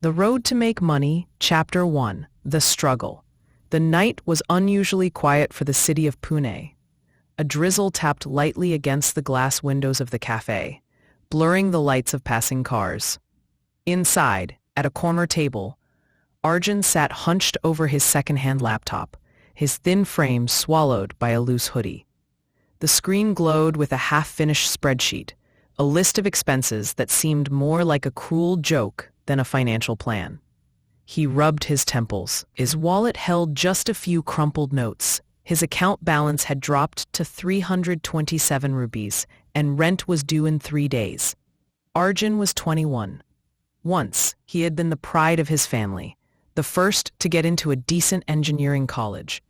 The Road to Make Money, Chapter 1, The Struggle. The night was unusually quiet for the city of Pune. A drizzle tapped lightly against the glass windows of the cafe, blurring the lights of passing cars. Inside, at a corner table, Arjun sat hunched over his second-hand laptop, his thin frame swallowed by a loose hoodie. The screen glowed with a half-finished spreadsheet, a list of expenses that seemed more like a cruel joke than a financial plan. He rubbed his temples. His wallet held just a few crumpled notes. His account balance had dropped to 327 rupees, and rent was due in 3 days. Arjun was 21. Once, he had been the pride of his family, the first to get into a decent engineering college.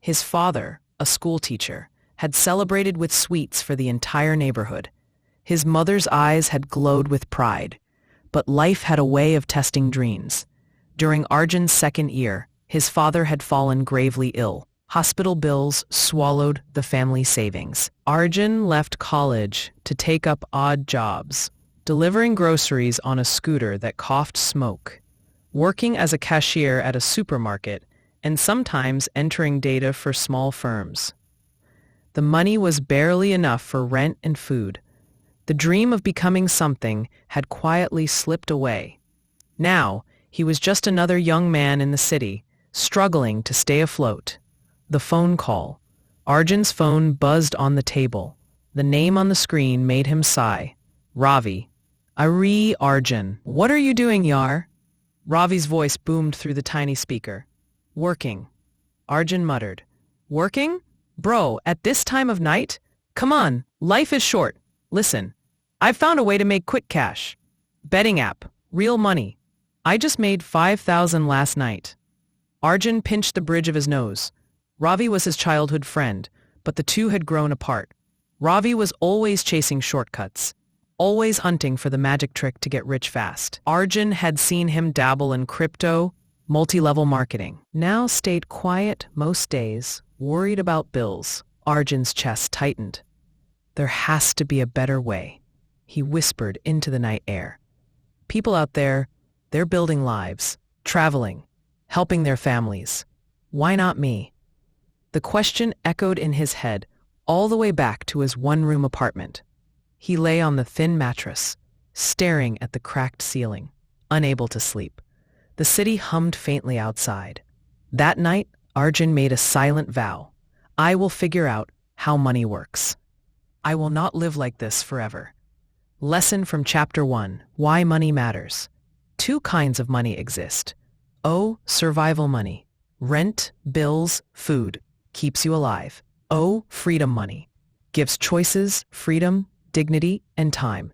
His father, a schoolteacher, had celebrated with sweets for the entire neighborhood. His mother's eyes had glowed with pride, but life had a way of testing dreams. During Arjun's second year, his father had fallen gravely ill. Hospital bills swallowed the family savings. Arjun left college to take up odd jobs, delivering groceries on a scooter that coughed smoke, working as a cashier at a supermarket, and sometimes entering data for small firms. The money was barely enough for rent and food. The dream of becoming something had quietly slipped away. Now, he was just another young man in the city, struggling to stay afloat. The phone call. Arjun's phone buzzed on the table. The name on the screen made him sigh. Ravi. Arjun. What are you doing, Yar? Ravi's voice boomed through the tiny speaker. Working. Arjun muttered. Working? Bro, at this time of night? Come on, life is short. Listen, I've found a way to make quick cash. Betting app. Real money. I just made 5,000 last night. Arjun pinched the bridge of his nose. Ravi was his childhood friend, but the two had grown apart. Ravi was always chasing shortcuts, always hunting for the magic trick to get rich fast. Arjun had seen him dabble in crypto, multi-level marketing. Now stayed quiet most days, worried about bills. Arjun's chest tightened. There has to be a better way, he whispered into the night air. People out there, they're building lives, traveling, helping their families. Why not me? The question echoed in his head all the way back to his one-room apartment. He lay on the thin mattress, staring at the cracked ceiling, unable to sleep. The city hummed faintly outside. That night, Arjun made a silent vow. I will figure out how money works. I will not live like this forever. Lesson from Chapter 1, Why Money Matters. 2 kinds of money exist. O, survival money. Rent, bills, food. Keeps you alive. O, freedom money. Gives choices, freedom, dignity, and time.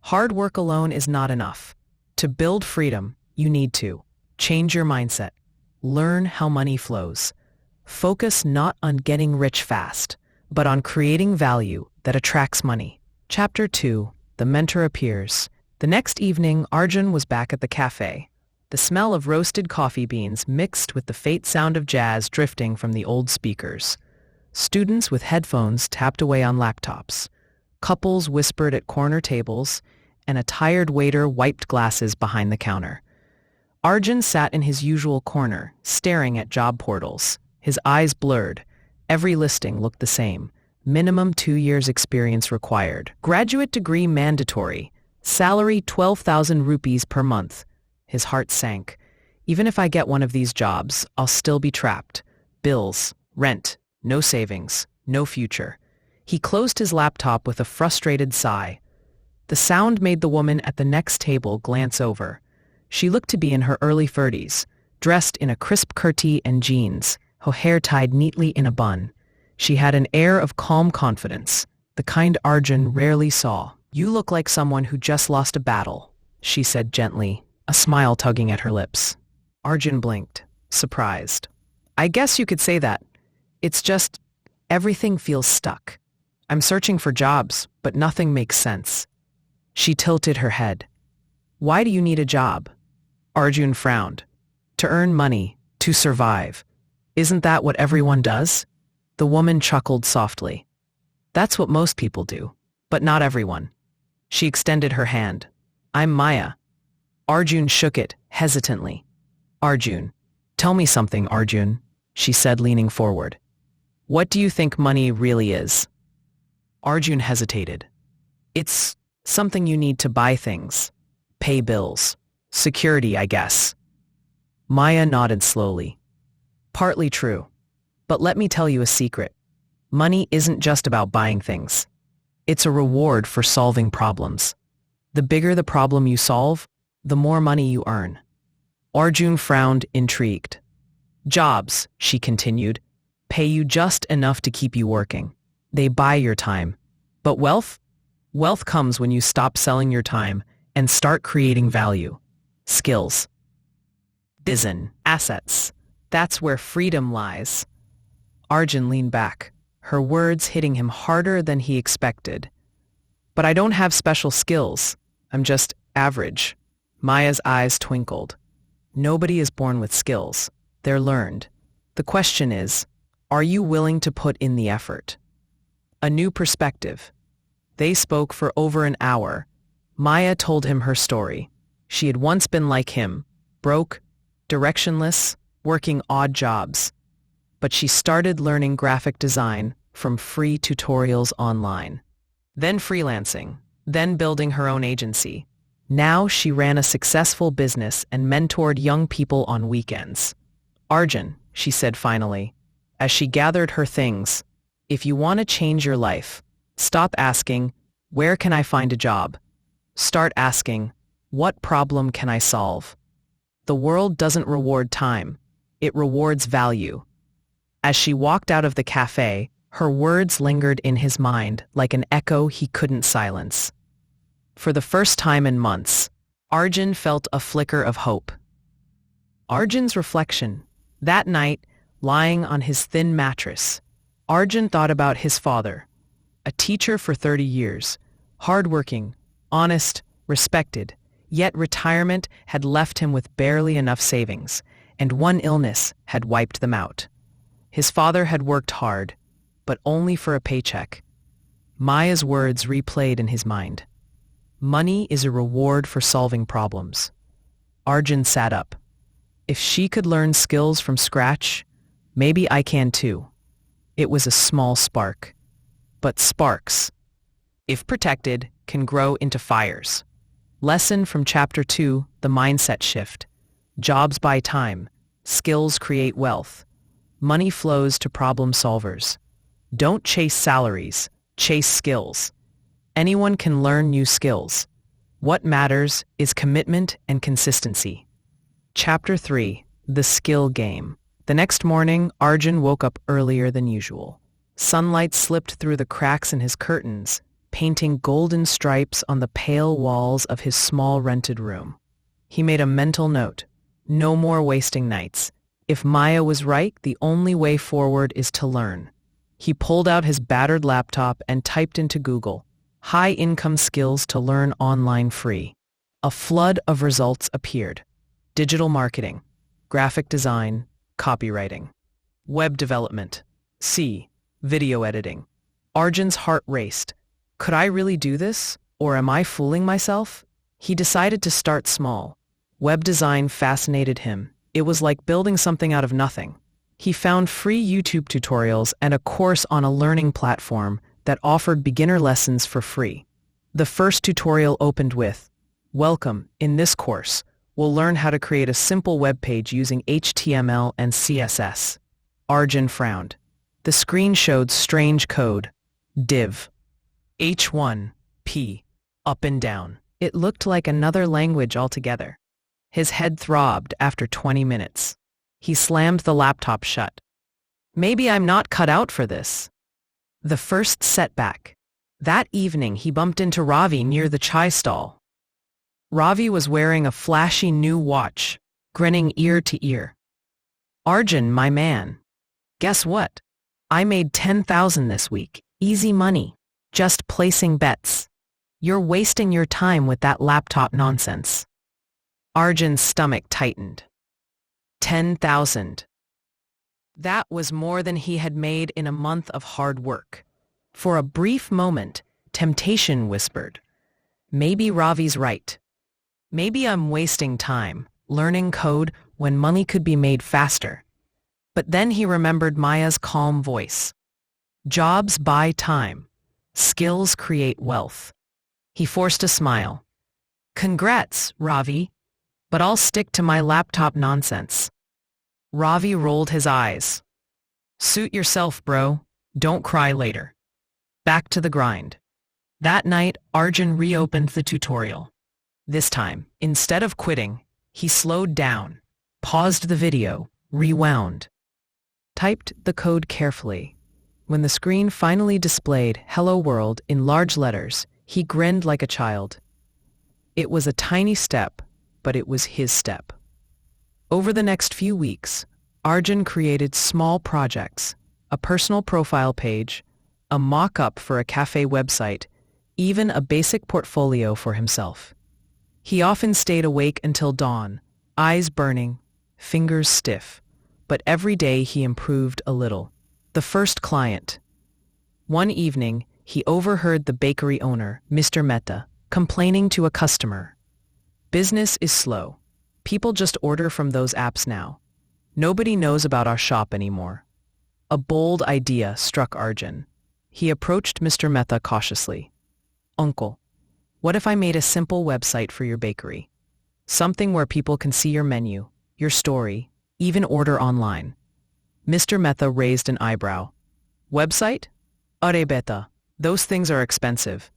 Hard work alone is not enough. To build freedom, you need to change your mindset. Learn how money flows. Focus not on getting rich fast, but on creating value that attracts money. Chapter 2, The Mentor Appears. The next evening, Arjun was back at the cafe. The smell of roasted coffee beans mixed with the faint sound of jazz drifting from the old speakers. Students with headphones tapped away on laptops. Couples whispered at corner tables, and a tired waiter wiped glasses behind the counter. Arjun sat in his usual corner, staring at job portals. His eyes blurred. Every listing looked the same. Minimum 2 years experience required. Graduate degree mandatory. Salary 12,000 rupees per month. His heart sank. Even if I get one of these jobs, I'll still be trapped. Bills, rent, no savings, no future. He closed his laptop with a frustrated sigh. The sound made the woman at the next table glance over. She looked to be in her early 30s, dressed in a crisp kurti and jeans, her hair tied neatly in a bun. She had an air of calm confidence, the kind Arjun rarely saw. You look like someone who just lost a battle, she said gently, a smile tugging at her lips. Arjun blinked, surprised. I guess you could say that. It's just, everything feels stuck. I'm searching for jobs, but nothing makes sense. She tilted her head. Why do you need a job? Arjun frowned. To earn money, to survive. Isn't that what everyone does? The woman chuckled softly. That's what most people do, but not everyone. She extended her hand. I'm Maya. Arjun shook it, hesitantly. Arjun, tell me something, Arjun, she said, leaning forward. What do you think money really is? Arjun hesitated. It's something you need to buy things, pay bills, security, I guess. Maya nodded slowly. Partly true. But let me tell you a secret. Money isn't just about buying things. It's a reward for solving problems. The bigger the problem you solve, the more money you earn. Arjun frowned, intrigued. Jobs, she continued, pay you just enough to keep you working. They buy your time. But wealth? Wealth comes when you stop selling your time and start creating value. Skills. Business. Assets. That's where freedom lies. Arjun leaned back, her words hitting him harder than he expected. But I don't have special skills. I'm just average. Maya's eyes twinkled. Nobody is born with skills. They're learned. The question is, are you willing to put in the effort? A new perspective. They spoke for over an hour. Maya told him her story. She had once been like him, broke, directionless, working odd jobs. But she started learning graphic design from free tutorials online. Then freelancing, then building her own agency. Now she ran a successful business and mentored young people on weekends. Arjun, she said finally, as she gathered her things, if you want to change your life, stop asking, where can I find a job? Start asking, what problem can I solve? The world doesn't reward time. It rewards value. As she walked out of the cafe, her words lingered in his mind like an echo he couldn't silence. For the first time in months, Arjun felt a flicker of hope. Arjun's reflection. That night, lying on his thin mattress, Arjun thought about his father, a teacher for 30 years, hardworking, honest, respected, yet retirement had left him with barely enough savings, and one illness had wiped them out. His father had worked hard, but only for a paycheck. Maya's words replayed in his mind. Money is a reward for solving problems. Arjun sat up. If she could learn skills from scratch, maybe I can too. It was a small spark. But sparks, if protected, can grow into fires. Lesson from Chapter 2, The Mindset Shift. Jobs buy time. Skills create wealth. Money flows to problem solvers. Don't chase salaries. Chase skills. Anyone can learn new skills. What matters is commitment and consistency. Chapter 3, The Skill Game. The next morning, Arjun woke up earlier than usual. Sunlight slipped through the cracks in his curtains, painting golden stripes on the pale walls of his small rented room. He made a mental note. No more wasting nights. If Maya was right, the only way forward is to learn. He pulled out his battered laptop and typed into Google, high-income skills to learn online free. A flood of results appeared. Digital marketing, graphic design, copywriting, web development, video editing. Arjun's heart raced. Could I really do this? Or am I fooling myself? He decided to start small. Web design fascinated him. It was like building something out of nothing. He found free YouTube tutorials and a course on a learning platform that offered beginner lessons for free. The first tutorial opened with, "Welcome, in this course, we'll learn how to create a simple web page using HTML and CSS. Arjun frowned. The screen showed strange code. Div. H1, P, up and down. It looked like another language altogether. His head throbbed after 20 minutes. He slammed the laptop shut. Maybe I'm not cut out for this. The first setback. That evening he bumped into Ravi near the chai stall. Ravi was wearing a flashy new watch, grinning ear to ear. Arjun, my man. Guess what? I made 10,000 this week. Easy money. Just placing bets. You're wasting your time with that laptop nonsense. Arjun's stomach tightened. 10,000. That was more than he had made in a month of hard work. For a brief moment, temptation whispered. Maybe Ravi's right. Maybe I'm wasting time. learning code when money could be made faster. But then he remembered Maya's calm voice. Jobs buy time. Skills create wealth. He forced a smile. Congrats, Ravi. But I'll stick to my laptop nonsense. Ravi rolled his eyes. Suit yourself, bro. Don't cry later. Back to the grind. That night, Arjun reopened the tutorial. This time, instead of quitting, he slowed down, paused the video, rewound. Typed the code carefully. When the screen finally displayed "Hello World" in large letters, he grinned like a child. It was a tiny step, but it was his step. Over the next few weeks, Arjun created small projects, a personal profile page, a mock-up for a cafe website, even a basic portfolio for himself. He often stayed awake until dawn, eyes burning, fingers stiff, but every day he improved a little. The first client. One evening, he overheard the bakery owner, Mr. Mehta, complaining to a customer. Business is slow. People just order from those apps now. Nobody knows about our shop anymore. A bold idea struck Arjun. He approached Mr. Mehta cautiously. Uncle, what if I made a simple website for your bakery? Something where people can see your menu, your story, even order online. Mr. Mehta raised an eyebrow. Website? Arre beta, those things are expensive.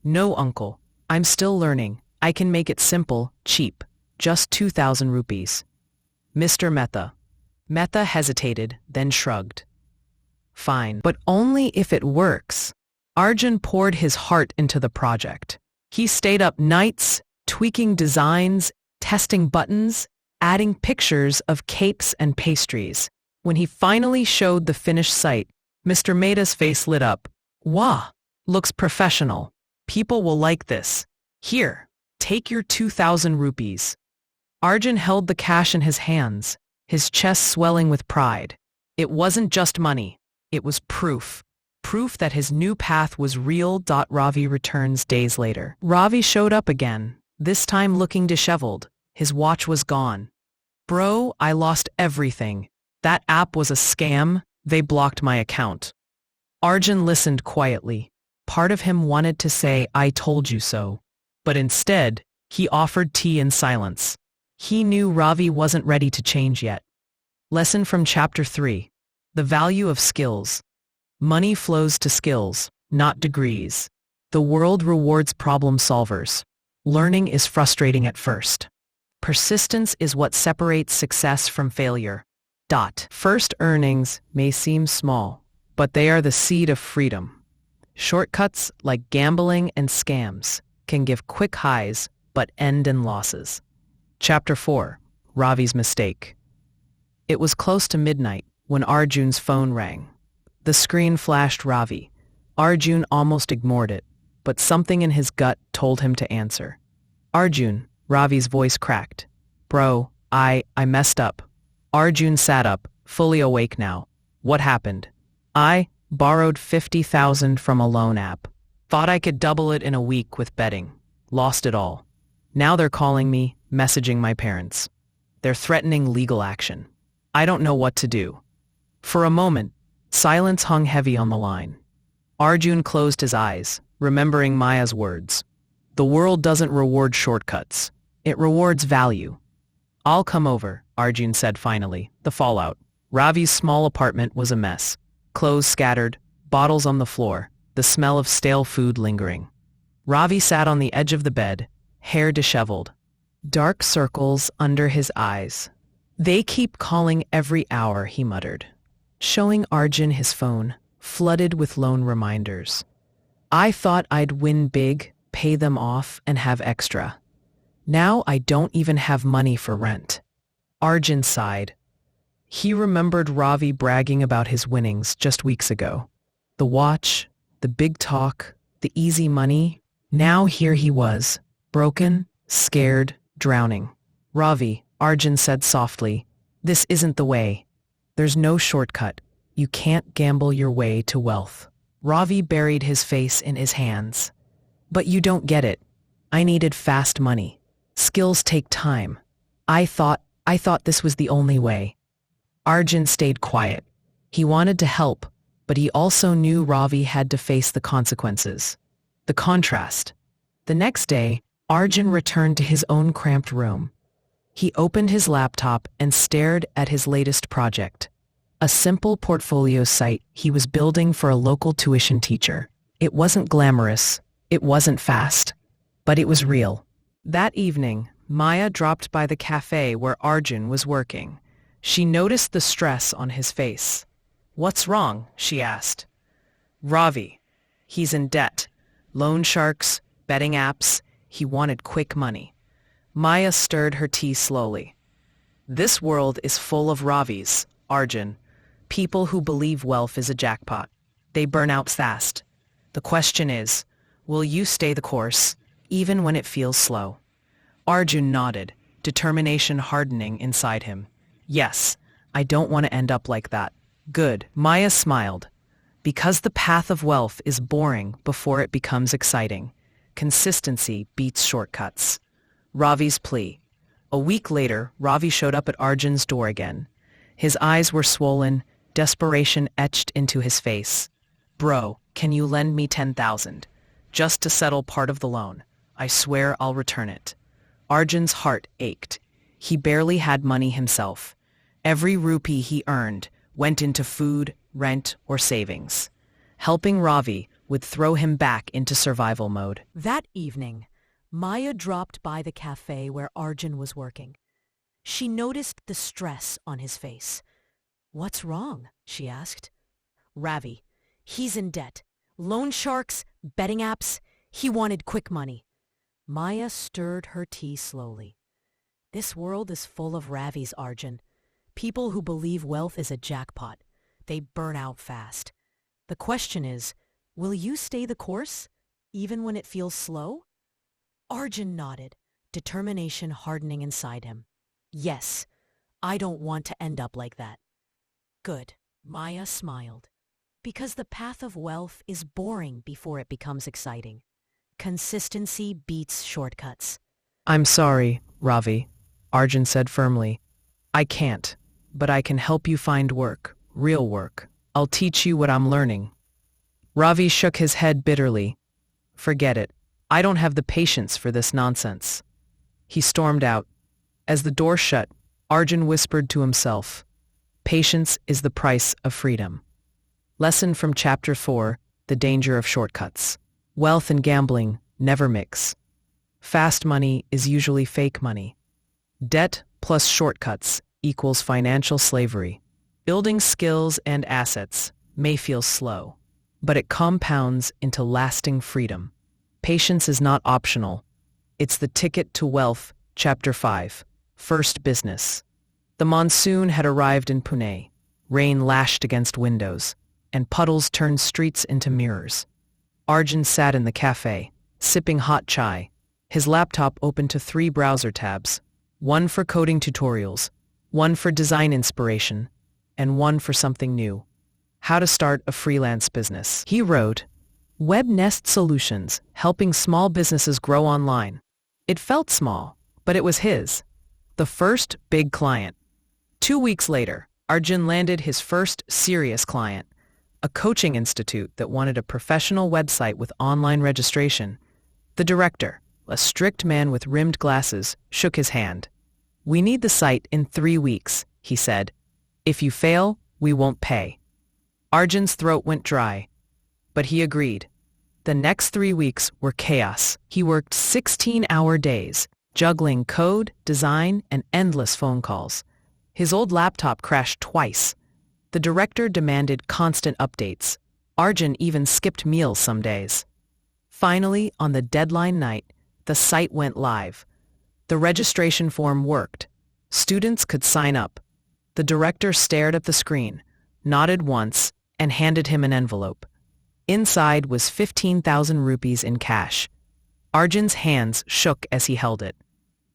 No, uncle, I'm still learning. I can make it simple, cheap, just 2,000 rupees. Mr. Mehta. Mehta hesitated, then shrugged. Fine, but only if it works. Arjun poured his heart into the project. He stayed up nights, tweaking designs, testing buttons, adding pictures of cakes and pastries. When he finally showed the finished site, Mr. Mehta's face lit up. Wah! Looks professional. People will like this. Here, take your 2,000 rupees. Arjun held the cash in his hands, his chest swelling with pride. It wasn't just money. It was proof. Proof that his new path was real. Ravi returns days later. Ravi showed up again, this time looking disheveled. His watch was gone. Bro, I lost everything. That app was a scam. They blocked my account. Arjun listened quietly. Part of him wanted to say, I told you so. But instead, he offered tea in silence. He knew Ravi wasn't ready to change yet. Lesson from Chapter 3. The value of skills. Money flows to skills, not degrees. The world rewards problem solvers. Learning is frustrating at first. Persistence is what separates success from failure. First earnings may seem small, but they are the seed of freedom. Shortcuts like gambling and scams can give quick highs but end in losses. Chapter 4. Ravi's Mistake. It was close to midnight when Arjun's phone rang. The screen flashed Ravi. Arjun almost ignored it, but something in his gut told him to answer. Arjun, Ravi's voice cracked. Bro, I messed up. Arjun sat up, fully awake now. What happened? I borrowed 50,000 from a loan app. Thought I could double it in a week with betting. Lost it all. Now they're calling me, messaging my parents. They're threatening legal action. I don't know what to do. For a moment, silence hung heavy on the line. Arjun closed his eyes, remembering Maya's words. The world doesn't reward shortcuts. It rewards value. I'll come over, Arjun said finally. The fallout. Ravi's small apartment was a mess. Clothes scattered, bottles on the floor, the smell of stale food lingering. Ravi sat on the edge of the bed, hair disheveled. Dark circles under his eyes. They keep calling every hour, he muttered, showing Arjun his phone, flooded with loan reminders. I thought I'd win big, pay them off, and have extra. Now I don't even have money for rent. Arjun sighed. He remembered Ravi bragging about his winnings just weeks ago. The watch, the big talk, the easy money. Now here he was, broken, scared, drowning. Ravi, Arjun said softly, this isn't the way. There's no shortcut. You can't gamble your way to wealth. Ravi buried his face in his hands. But you don't get it. I needed fast money. Skills take time. I thought this was the only way. Arjun stayed quiet. He wanted to help, but he also knew Ravi had to face the consequences. The contrast. The next day, Arjun returned to his own cramped room. He opened his laptop and stared at his latest project. A simple portfolio site he was building for a local tuition teacher. It wasn't glamorous, it wasn't fast, but it was real. That evening, Maya dropped by the cafe where Arjun was working. She noticed the stress on his face. "What's wrong?" she asked. "Ravi. He's in debt. Loan sharks, betting apps. He wanted quick money." Maya stirred her tea slowly. "This world is full of Ravis, Arjun. People who believe wealth is a jackpot. They burn out fast. The question is, will you stay the course, even when it feels slow?" Arjun nodded, determination hardening inside him. "Yes, I don't want to end up like that." "Good." Maya smiled. "Because the path of wealth is boring before it becomes exciting. Consistency beats shortcuts." Ravi's plea. A week later, Ravi showed up at Arjun's door again. His eyes were swollen, desperation etched into his face. "Bro, can you lend me 10,000? Just to settle part of the loan. I swear I'll return it." Arjun's heart ached. He barely had money himself. Every rupee he earned went into food, rent, or savings. Helping Ravi would throw him back into survival mode. That evening, Maya dropped by the cafe where Arjun was working. She noticed the stress on his face. "What's wrong?" she asked. "Ravi. He's in debt. Loan sharks, betting apps. He wanted quick money." Maya stirred her tea slowly. "This world is full of Ravis, Arjun. People who believe wealth is a jackpot. They burn out fast. The question is, will you stay the course, even when it feels slow?" Arjun nodded, determination hardening inside him. "Yes, I don't want to end up like that." "Good." Maya smiled. "Because the path of wealth is boring before it becomes exciting. Consistency beats shortcuts." "I'm sorry, Ravi," Arjun said firmly. "I can't, but I can help you find work, real work. I'll teach you what I'm learning." Ravi shook his head bitterly. "Forget it. I don't have the patience for this nonsense." He stormed out. As the door shut, Arjun whispered to himself, "Patience is the price of freedom." Lesson from Chapter 4, The Danger of Shortcuts. Wealth and gambling never mix. Fast money is usually fake money. Debt plus shortcuts equals financial slavery. Building skills and assets may feel slow, but it compounds into lasting freedom. Patience is not optional. It's the ticket to wealth. Chapter 5, First Business. The monsoon had arrived in Pune. Rain lashed against windows, and puddles turned streets into mirrors. Arjun sat in the cafe, sipping hot chai, his laptop open to 3 browser tabs, one for coding tutorials, one for design inspiration, and one for something new. How to start a freelance business. He wrote, "Web Nest Solutions, helping small businesses grow online." It felt small, but it was his. The first big client. 2 weeks later, Arjun landed his first serious client, a coaching institute that wanted a professional website with online registration. The director, a strict man with rimmed glasses, shook his hand. "We need the site in 3 weeks," he said. "If you fail, we won't pay." Arjun's throat went dry, but he agreed. The next 3 weeks were chaos. He worked 16-hour days, juggling code, design, and endless phone calls. His old laptop crashed twice. The director demanded constant updates. Arjun even skipped meals some days. Finally, on the deadline night, the site went live. The registration form worked. Students could sign up. The director stared at the screen, nodded once, and handed him an envelope. Inside was 15,000 rupees in cash. Arjun's hands shook as he held it.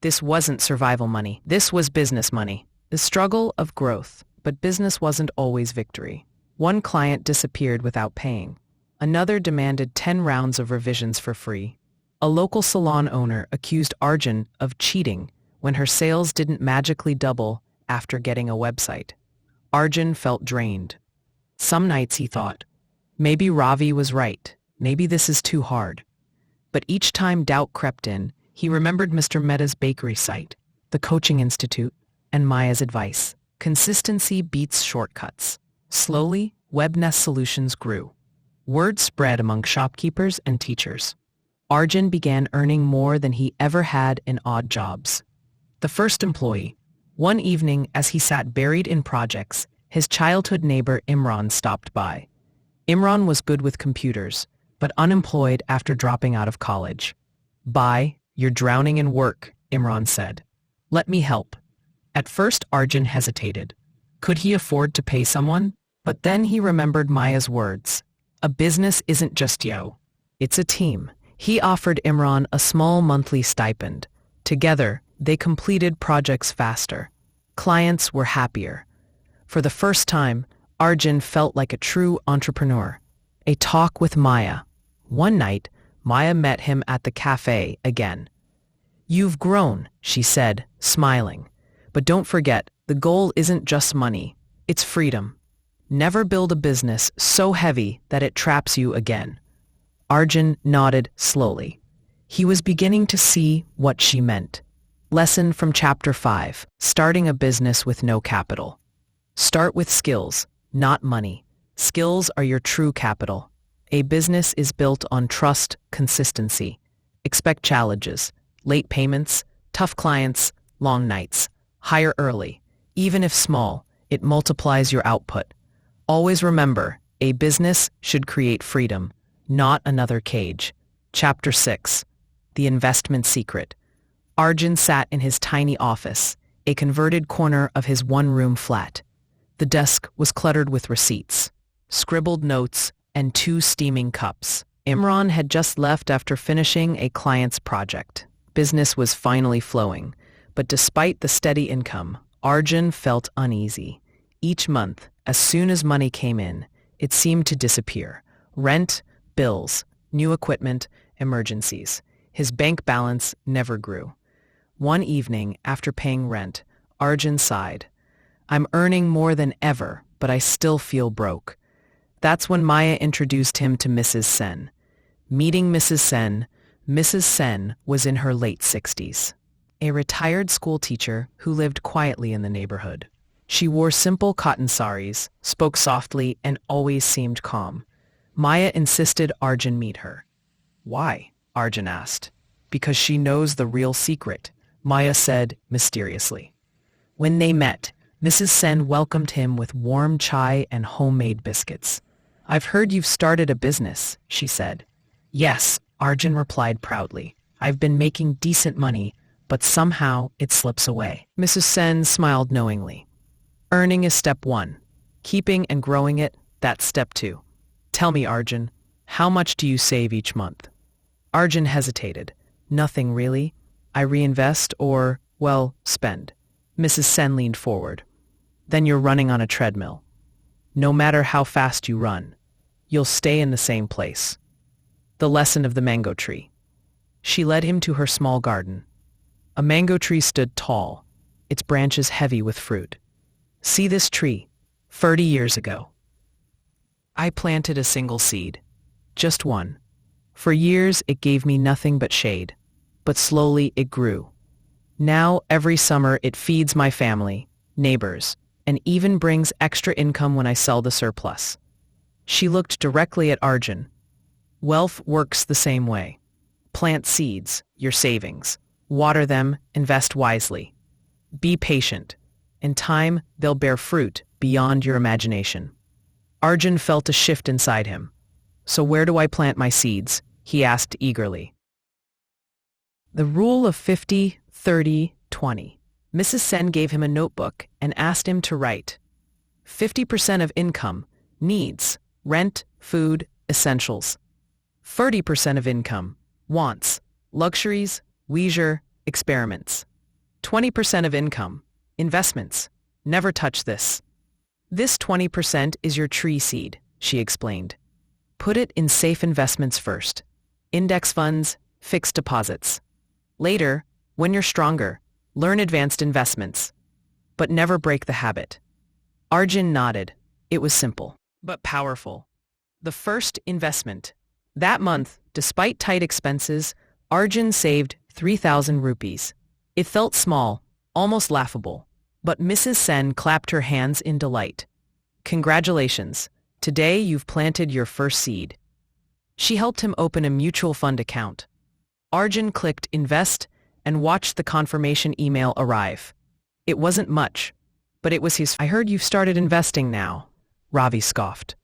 This wasn't survival money. This was business money. The struggle of growth, but business wasn't always victory. One client disappeared without paying. Another demanded 10 rounds of revisions for free. A local salon owner accused Arjun of cheating when her sales didn't magically double after getting a website. Arjun felt drained. Some nights he thought, maybe Ravi was right, maybe this is too hard. But each time doubt crept in, he remembered Mr. Mehta's bakery site, the coaching institute, and Maya's advice. Consistency beats shortcuts. Slowly, WebNest Solutions grew. Word spread among shopkeepers and teachers. Arjun began earning more than he ever had in odd jobs. The first employee. One evening, as he sat buried in projects, his childhood neighbor Imran stopped by. Imran was good with computers, but unemployed after dropping out of college. "Bye, you're drowning in work," Imran said. "Let me help." At first, Arjun hesitated. Could he afford to pay someone? But then he remembered Maya's words. A business isn't just you. It's a team. He offered Imran a small monthly stipend. Together, they completed projects faster. Clients were happier. For the first time, Arjun felt like a true entrepreneur. A talk with Maya. One night, Maya met him at the cafe again. "You've grown," she said, smiling. "But don't forget, the goal isn't just money. It's freedom. Never build a business so heavy that it traps you again." Arjun nodded slowly. He was beginning to see what she meant. Lesson from Chapter 5, Starting a Business with No Capital. Start with skills, not money. Skills are your true capital. A business is built on trust, consistency. Expect challenges, late payments, tough clients, long nights. Hire early. Even if small, it multiplies your output. Always remember, a business should create freedom, not another cage. Chapter 6, The Investment Secret. Arjun sat in his tiny office, a converted corner of his one-room flat. The desk was cluttered with receipts, scribbled notes, and 2 steaming cups. Imran had just left after finishing a client's project. Business was finally flowing, but despite the steady income, Arjun felt uneasy. Each month, as soon as money came in, it seemed to disappear. Rent, bills, new equipment, emergencies. His bank balance never grew. One evening, after paying rent, Arjun sighed. "I'm earning more than ever, but I still feel broke." That's when Maya introduced him to Mrs. Sen. Meeting Mrs. Sen was in her late 60s. A retired school teacher who lived quietly in the neighborhood. She wore simple cotton saris, spoke softly, and always seemed calm. Maya insisted Arjun meet her. "Why?" Arjun asked. "Because she knows the real secret," Maya said mysteriously. When they met, Mrs. Sen welcomed him with warm chai and homemade biscuits. "I've heard you've started a business," she said. "Yes," Arjun replied proudly. "I've been making decent money, but somehow it slips away." Mrs. Sen smiled knowingly. "Earning is step 1. Keeping and growing it, that's step 2. Tell me, Arjun, how much do you save each month?" Arjun hesitated. "Nothing really. I reinvest or, well, spend." Mrs. Sen leaned forward. "Then you're running on a treadmill. No matter how fast you run, you'll stay in the same place." The lesson of the mango tree. She led him to her small garden. A mango tree stood tall, its branches heavy with fruit. "See this tree? 30 years ago. I planted a single seed. Just one. For years it gave me nothing but shade. But slowly it grew. Now every summer it feeds my family, neighbors, and even brings extra income when I sell the surplus." She looked directly at Arjun. "Wealth works the same way. Plant seeds, your savings. Water them, invest wisely. Be patient. In time, they'll bear fruit beyond your imagination." Arjun felt a shift inside him. "So where do I plant my seeds?" he asked eagerly. The rule of 50, 30, 20. Mrs. Sen gave him a notebook and asked him to write 50% of income, needs, rent, food, essentials. 30% of income, wants, luxuries, leisure, experiments. 20% of income, investments. Never touch this. This 20% is your tree seed, she explained. Put it in safe investments first. Index funds, fixed deposits. Later, when you're stronger, Learn advanced investments, but never break the habit. Arjun nodded. It was simple, but powerful. The first investment. That month, despite tight expenses, Arjun saved 3,000 rupees. It felt small, almost laughable, but Mrs. Sen clapped her hands in delight. Congratulations. Today you've planted your first seed. She helped him open a mutual fund account. Arjun clicked invest and watched the confirmation email arrive. It wasn't much, but it was his. I heard you've started investing now, Ravi scoffed.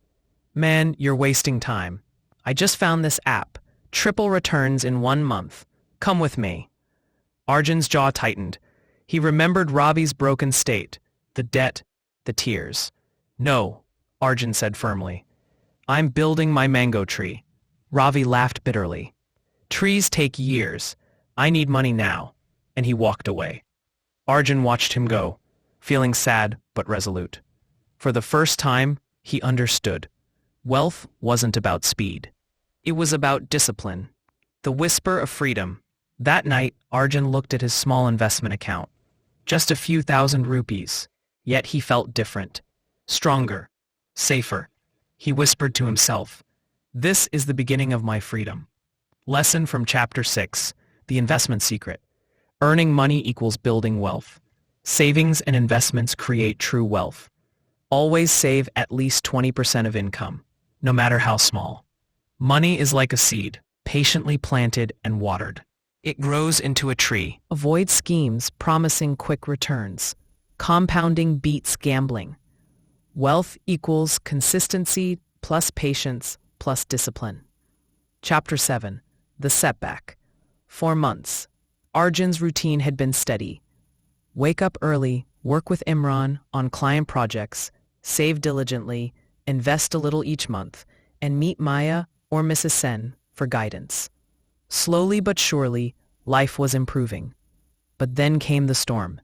Man, you're wasting time. I just found this app. Triple returns in 1 month. Come with me. Arjun's jaw tightened. He remembered Ravi's broken state, the debt, the tears. No, Arjun said firmly. I'm building my mango tree. Ravi laughed bitterly. Trees take years. I need money now. And he walked away. Arjun watched him go, feeling sad but resolute. For the first time, he understood. Wealth wasn't about speed. It was about discipline. The whisper of freedom. That night, Arjun looked at his small investment account. Just a few thousand rupees. Yet he felt different. Stronger. Safer. He whispered to himself, this is the beginning of my freedom. Lesson from Chapter 6, The Investment Secret. Earning money equals building wealth. Savings and investments create true wealth. Always save at least 20% of income, no matter how small. Money is like a seed, patiently planted and watered. It grows into a tree. Avoid schemes promising quick returns. Compounding beats gambling. Wealth equals consistency plus patience plus discipline. Chapter 7. The Setback. For months, Arjun's routine had been steady. Wake up early, work with Imran on client projects, save diligently, invest a little each month, and meet Maya or Mrs. Sen for guidance. Slowly but surely, life was improving. But then came the storm.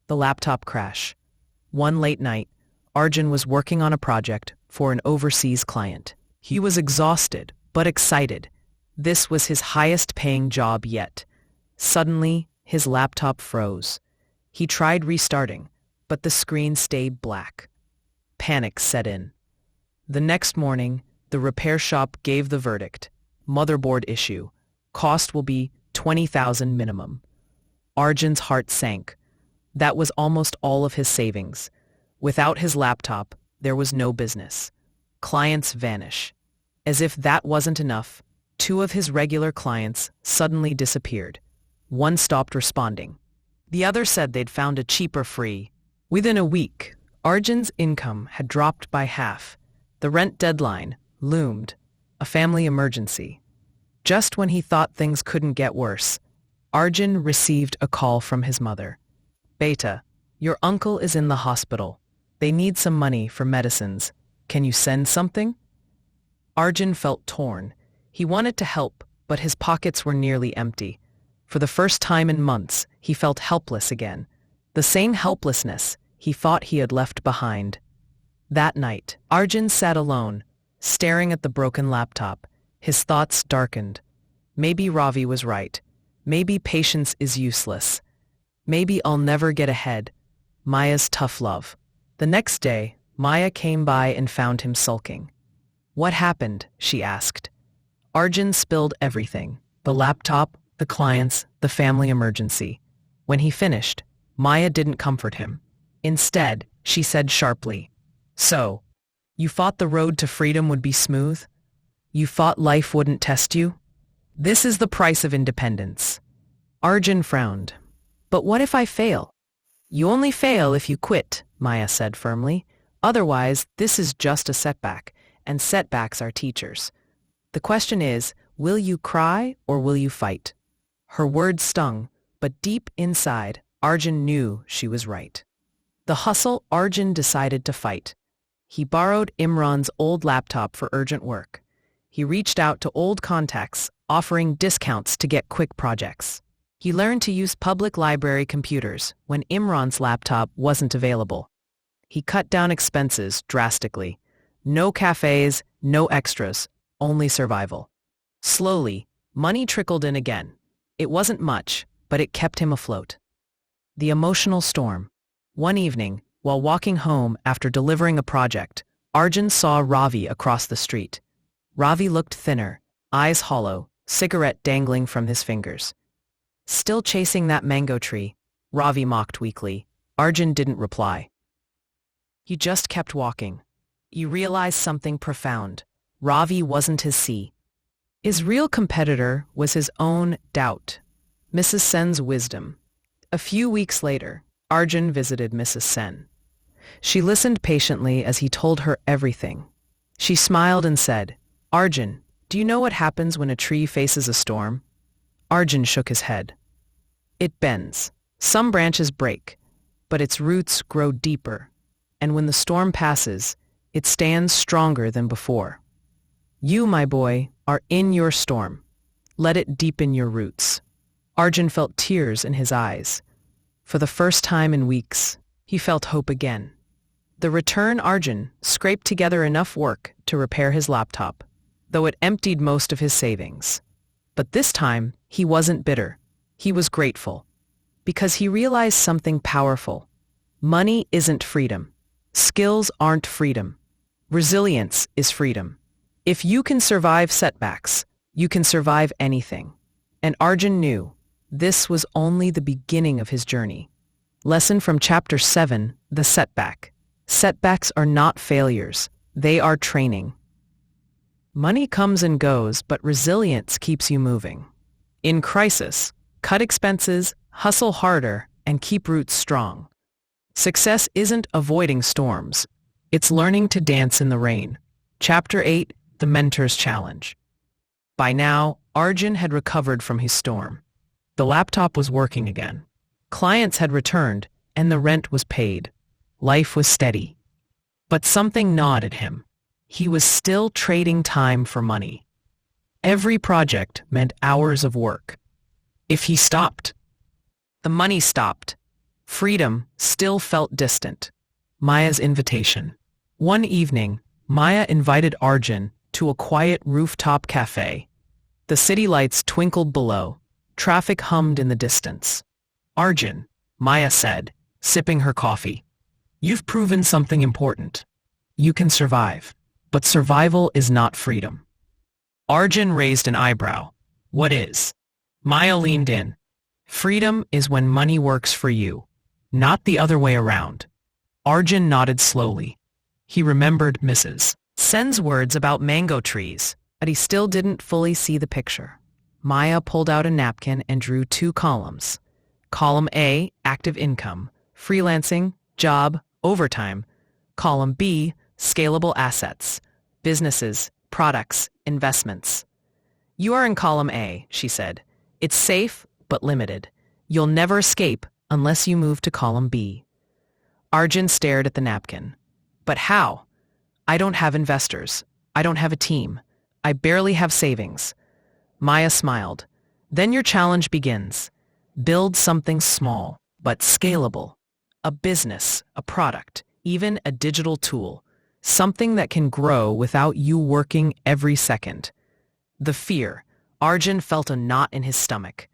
The laptop crash. One late night, Arjun was working on a project for an overseas client. He was exhausted, but excited. This was his highest-paying job yet. Suddenly, his laptop froze. He tried restarting, but the screen stayed black. Panic set in. The next morning, the repair shop gave the verdict. Motherboard issue. Cost will be 20,000 minimum. Arjun's heart sank. That was almost all of his savings. Without his laptop, there was no business. Clients vanish. As if that wasn't enough, 2 of his regular clients suddenly disappeared. One stopped responding. The other said they'd found a cheaper free. Within a week, Arjun's income had dropped by half. The rent deadline loomed, a family emergency. Just when he thought things couldn't get worse, Arjun received a call from his mother. Beta, your uncle is in the hospital. They need some money for medicines. Can you send something? Arjun felt torn. He wanted to help, but his pockets were nearly empty. For the first time in months, he felt helpless again. The same helplessness he thought he had left behind. That night, Arjun sat alone, staring at the broken laptop. His thoughts darkened. Maybe Ravi was right. Maybe patience is useless. Maybe I'll never get ahead. Maya's tough love. The next day, Maya came by and found him sulking. What happened? She asked. Arjun spilled everything. The laptop, the clients, the family emergency. When he finished, Maya didn't comfort him. Instead, she said sharply, So, you thought the road to freedom would be smooth? You thought life wouldn't test you? This is the price of independence. Arjun frowned. But what if I fail? You only fail if you quit, Maya said firmly. Otherwise, this is just a setback, and setbacks are teachers. The question is, will you cry or will you fight? Her words stung, but deep inside, Arjun knew she was right. The hustle, Arjun decided to fight. He borrowed Imran's old laptop for urgent work. He reached out to old contacts, offering discounts to get quick projects. He learned to use public library computers when Imran's laptop wasn't available. He cut down expenses drastically. No cafes, no extras, only survival. Slowly, money trickled in again. It wasn't much, but it kept him afloat. The emotional storm. One evening, while walking home after delivering a project, Arjun saw Ravi across the street. Ravi looked thinner, eyes hollow, cigarette dangling from his fingers. Still chasing that mango tree, Ravi mocked weakly. Arjun didn't reply. He just kept walking. He realized something profound. Ravi wasn't his C. His real competitor was his own doubt, Mrs. Sen's wisdom. A few weeks later, Arjun visited Mrs. Sen. She listened patiently as he told her everything. She smiled and said, "Arjun, do you know what happens when a tree faces a storm?" Arjun shook his head. "It bends. Some branches break, but its roots grow deeper, and when the storm passes, it stands stronger than before. You, my boy, are in your storm. Let it deepen your roots." Arjun felt tears in his eyes. For the first time in weeks, he felt hope again. The return Arjun scraped together enough work to repair his laptop, though it emptied most of his savings. But this time, he wasn't bitter. He was grateful, because he realized something powerful. Money isn't freedom. Skills aren't freedom. Resilience is freedom. If you can survive setbacks, you can survive anything. And Arjun knew this was only the beginning of his journey. Lesson from Chapter 7, The Setback. Setbacks are not failures. They are training. Money comes and goes, but resilience keeps you moving. In crisis, cut expenses, hustle harder, and keep roots strong. Success isn't avoiding storms. It's learning to dance in the rain. Chapter 8, The Mentor's Challenge. By now, Arjun had recovered from his storm. The laptop was working again. Clients had returned, and the rent was paid. Life was steady. But something gnawed at him. He was still trading time for money. Every project meant hours of work. If he stopped, the money stopped. Freedom still felt distant. Maya's invitation. One evening, Maya invited Arjun to a quiet rooftop cafe. The city lights twinkled below. Traffic hummed in the distance. "Arjun," Maya said, sipping her coffee, "you've proven something important. You can survive, but survival is not freedom." Arjun raised an eyebrow. "What is?" Maya leaned in. "Freedom is when money works for you, not the other way around." Arjun nodded slowly. He remembered Mrs. Sen's words about mango trees, but he still didn't fully see the picture. Maya pulled out a napkin and drew 2 columns. Column A, active income, freelancing, job, overtime. Column B, scalable assets, businesses, products, investments. "You are in column A," she said. "It's safe, but limited. You'll never escape unless you move to column B." Arjun stared at the napkin. "But how? I don't have investors. I don't have a team. I barely have savings." Maya smiled. "Then your challenge begins. Build something small, but scalable. A business, a product, even a digital tool. Something that can grow without you working every second." The fear. Arjun felt a knot in his stomach.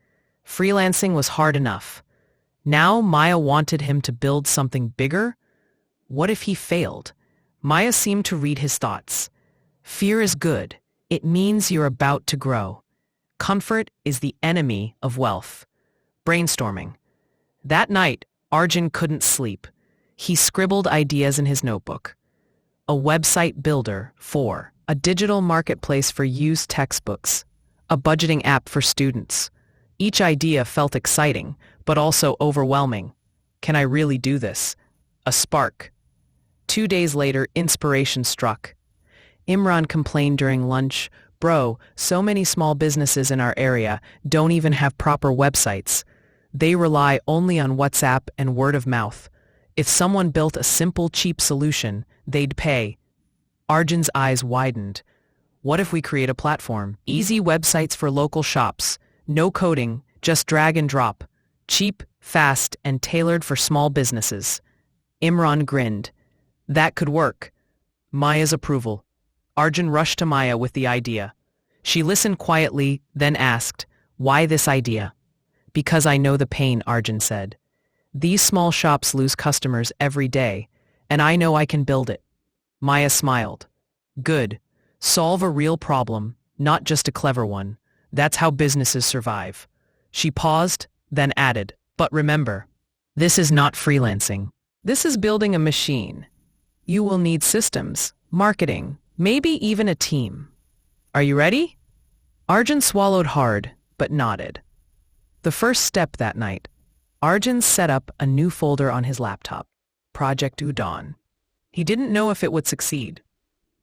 Freelancing was hard enough. Now Maya wanted him to build something bigger? What if he failed? Maya seemed to read his thoughts. Fear is good. It means you're about to grow. Comfort is the enemy of wealth. Brainstorming. That night, Arjun couldn't sleep. He scribbled ideas in his notebook. A website builder for a digital marketplace for used textbooks, a budgeting app for students. Each idea felt exciting, but also overwhelming. Can I really do this? A spark. 2 days later, inspiration struck. Imran complained during lunch, "Bro, so many small businesses in our area don't even have proper websites. They rely only on WhatsApp and word of mouth. If someone built a simple, cheap solution, they'd pay." Arjun's eyes widened. What if we create a platform? Easy websites for local shops. No coding, just drag and drop. Cheap, fast, and tailored for small businesses. Imran grinned. That could work. Maya's approval. Arjun rushed to Maya with the idea. She listened quietly, then asked, "Why this idea?" "Because I know the pain," Arjun said. These small shops lose customers every day, and I know I can build it. Maya smiled. Good. Solve a real problem, not just a clever one. That's how businesses survive. She paused, then added, but remember, this is not freelancing. This is building a machine. You will need systems, marketing, maybe even a team. Are you ready? Arjun swallowed hard, but nodded. The first step that night, Arjun set up a new folder on his laptop, Project Udon. He didn't know if it would succeed,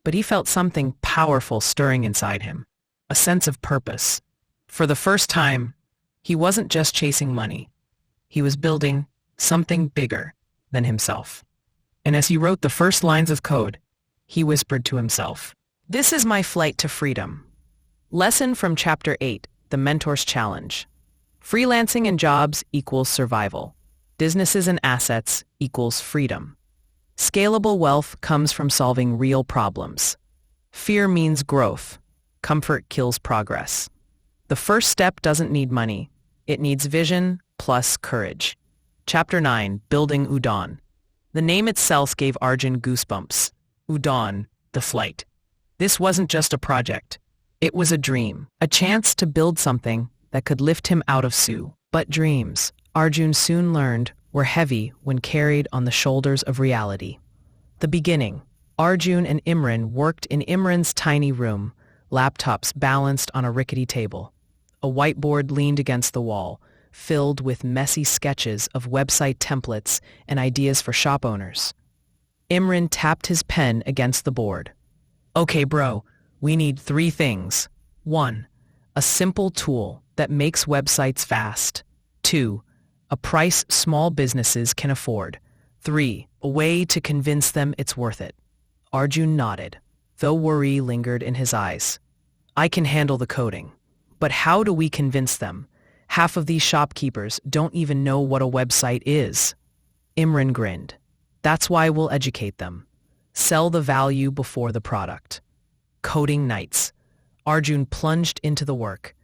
but he felt something powerful stirring inside him, a sense of purpose. For the first time, he wasn't just chasing money. He was building something bigger than himself. And as he wrote the first lines of code, he whispered to himself, "This is my flight to freedom." Lesson from Chapter 8, The Mentor's Challenge. Freelancing and jobs equals survival. Businesses and assets equals freedom. Scalable wealth comes from solving real problems. Fear means growth. Comfort kills progress. The first step doesn't need money. It needs vision plus courage. Chapter 9, Building Udon. The name itself gave Arjun goosebumps. Udon, the flight. This wasn't just a project. It was a dream, a chance to build something that could lift him out of Sioux. But dreams, Arjun soon learned, were heavy when carried on the shoulders of reality. The beginning. Arjun and Imran worked in Imran's tiny room, laptops balanced on a rickety table. A whiteboard leaned against the wall, filled with messy sketches of website templates and ideas for shop owners. Imran tapped his pen against the board. Okay, bro, we need 3 things. 1. A simple tool that makes websites fast. 2. A price small businesses can afford. 3. A way to convince them it's worth it. Arjun nodded, though worry lingered in his eyes. I can handle the coding. But how do we convince them? Half of these shopkeepers don't even know what a website is. Imran grinned. That's why we'll educate them. Sell the value before the product. Coding nights. Arjun plunged into the work.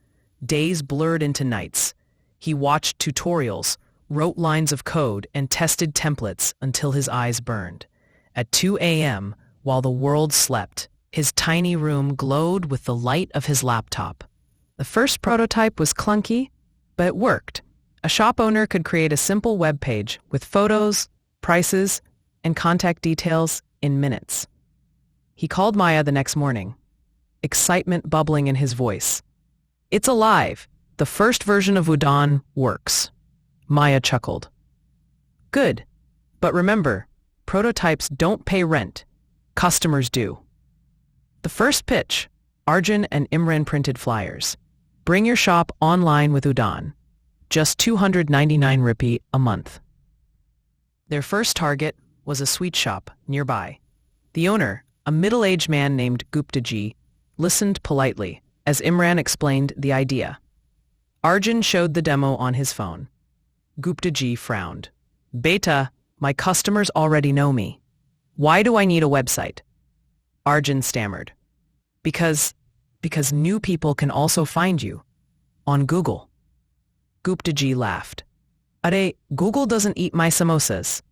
Days blurred into nights. He watched tutorials, wrote lines of code, and tested templates until his eyes burned. At 2 a.m., while the world slept, his tiny room glowed with the light of his laptop. The first prototype was clunky, but it worked. A shop owner could create a simple web page with photos, prices, and contact details in minutes. He called Maya the next morning, excitement bubbling in his voice. It's alive. The first version of Udon works. Maya chuckled. Good. But remember, prototypes don't pay rent. Customers do. The first pitch. Arjun and Imran printed flyers. Bring your shop online with Udon. Just 299 rupee a month. Their first target was a sweet shop nearby. The owner, a middle-aged man named Guptaji, listened politely as Imran explained the idea. Arjun showed the demo on his phone. Guptaji frowned. Beta, my customers already know me. Why do I need a website? Arjun stammered. Because new people can also find you. On Google. Guptaji laughed. Are, Google doesn't eat my samosas.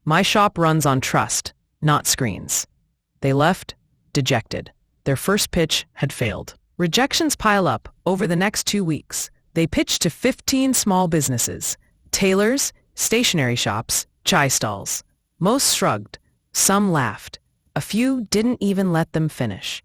My shop runs on trust, not screens. They left, dejected. Their first pitch had failed. Rejections pile up. Over the next 2 weeks, they pitched to 15 small businesses, tailors, stationery shops, chai stalls. Most shrugged. Some laughed. A few didn't even let them finish.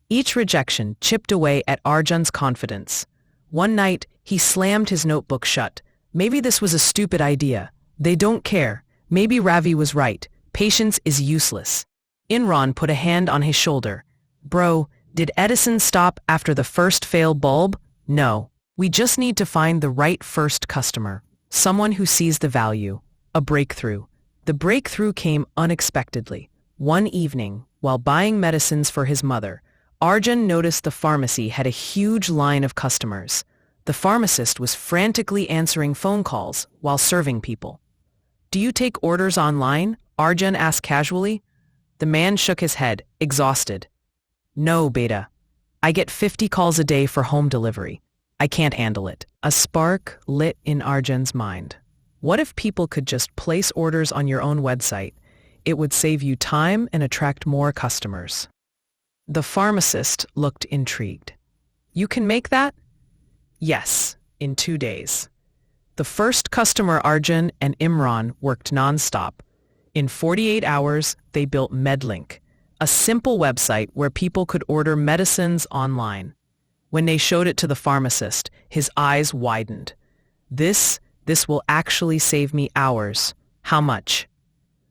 Each rejection chipped away at Arjun's confidence. One night, he slammed his notebook shut. Maybe this was a stupid idea. They don't care. Maybe Ravi was right. Patience is useless. Imran put a hand on his shoulder. Bro, did Edison stop after the first failed bulb? No. We just need to find the right first customer. Someone who sees the value. A breakthrough. The breakthrough came unexpectedly. One evening, while buying medicines for his mother, Arjun noticed the pharmacy had a huge line of customers. The pharmacist was frantically answering phone calls while serving people. Do you take orders online? Arjun asked casually. The man shook his head, exhausted. No, Beta. I get 50 calls a day for home delivery. I can't handle it. A spark lit in Arjun's mind. What if people could just place orders on your own website? It would save you time and attract more customers. The pharmacist looked intrigued. You can make that? Yes, in 2 days. The first customer, Arjun and Imran, worked nonstop. In 48 hours, they built MedLink, a simple website where people could order medicines online. When they showed it to the pharmacist, his eyes widened. This will actually save me hours. How much?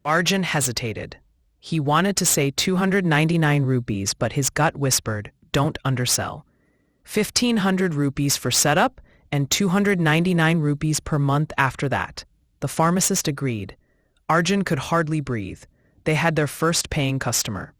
Arjun hesitated. He wanted to say 299 rupees, but his gut whispered, don't undersell. 1,500 rupees for setup and 299 rupees per month after that. The pharmacist agreed. Arjun could hardly breathe. They had their first paying customer.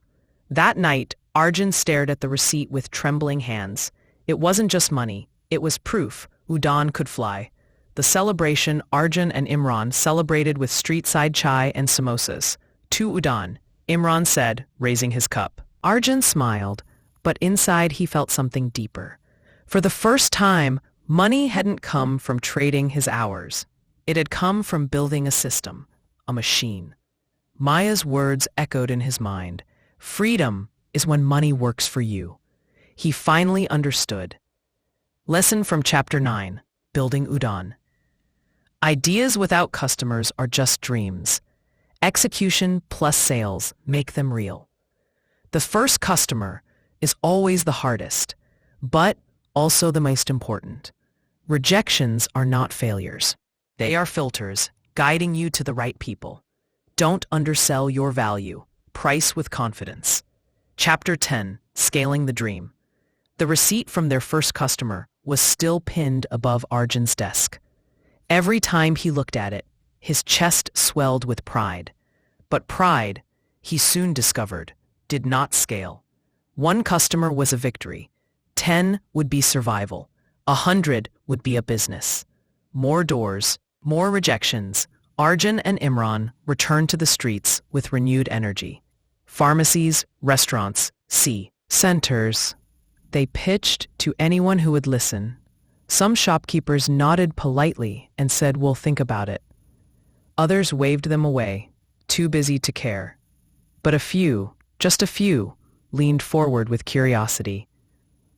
That night, Arjun stared at the receipt with trembling hands. It wasn't just money. It was proof udon could fly. The celebration, Arjun and Imran celebrated with street-side chai and samosas. To udon, Imran said, raising his cup. Arjun smiled, but inside he felt something deeper. For the first time, money hadn't come from trading his hours. It had come from building a system, a machine. Maya's words echoed in his mind. Freedom is when money works for you. He finally understood. Lesson from Chapter 9, Building Udon. Ideas without customers are just dreams. Execution plus sales make them real. The first customer is always the hardest, but also the most important. Rejections are not failures. They are filters, guiding you to the right people. Don't undersell your value. Price with confidence. Chapter 10, Scaling the Dream. The receipt from their first customer was still pinned above Arjun's desk. Every time he looked at it, his chest swelled with pride. But pride, he soon discovered, did not scale. 1 customer was a victory. 10 would be survival. 100 would be a business. More doors, more rejections. Arjun and Imran returned to the streets with renewed energy. Pharmacies, restaurants, centers. They pitched to anyone who would listen. Some shopkeepers nodded politely and said, we'll think about it. Others waved them away, too busy to care. But a few, just a few, leaned forward with curiosity.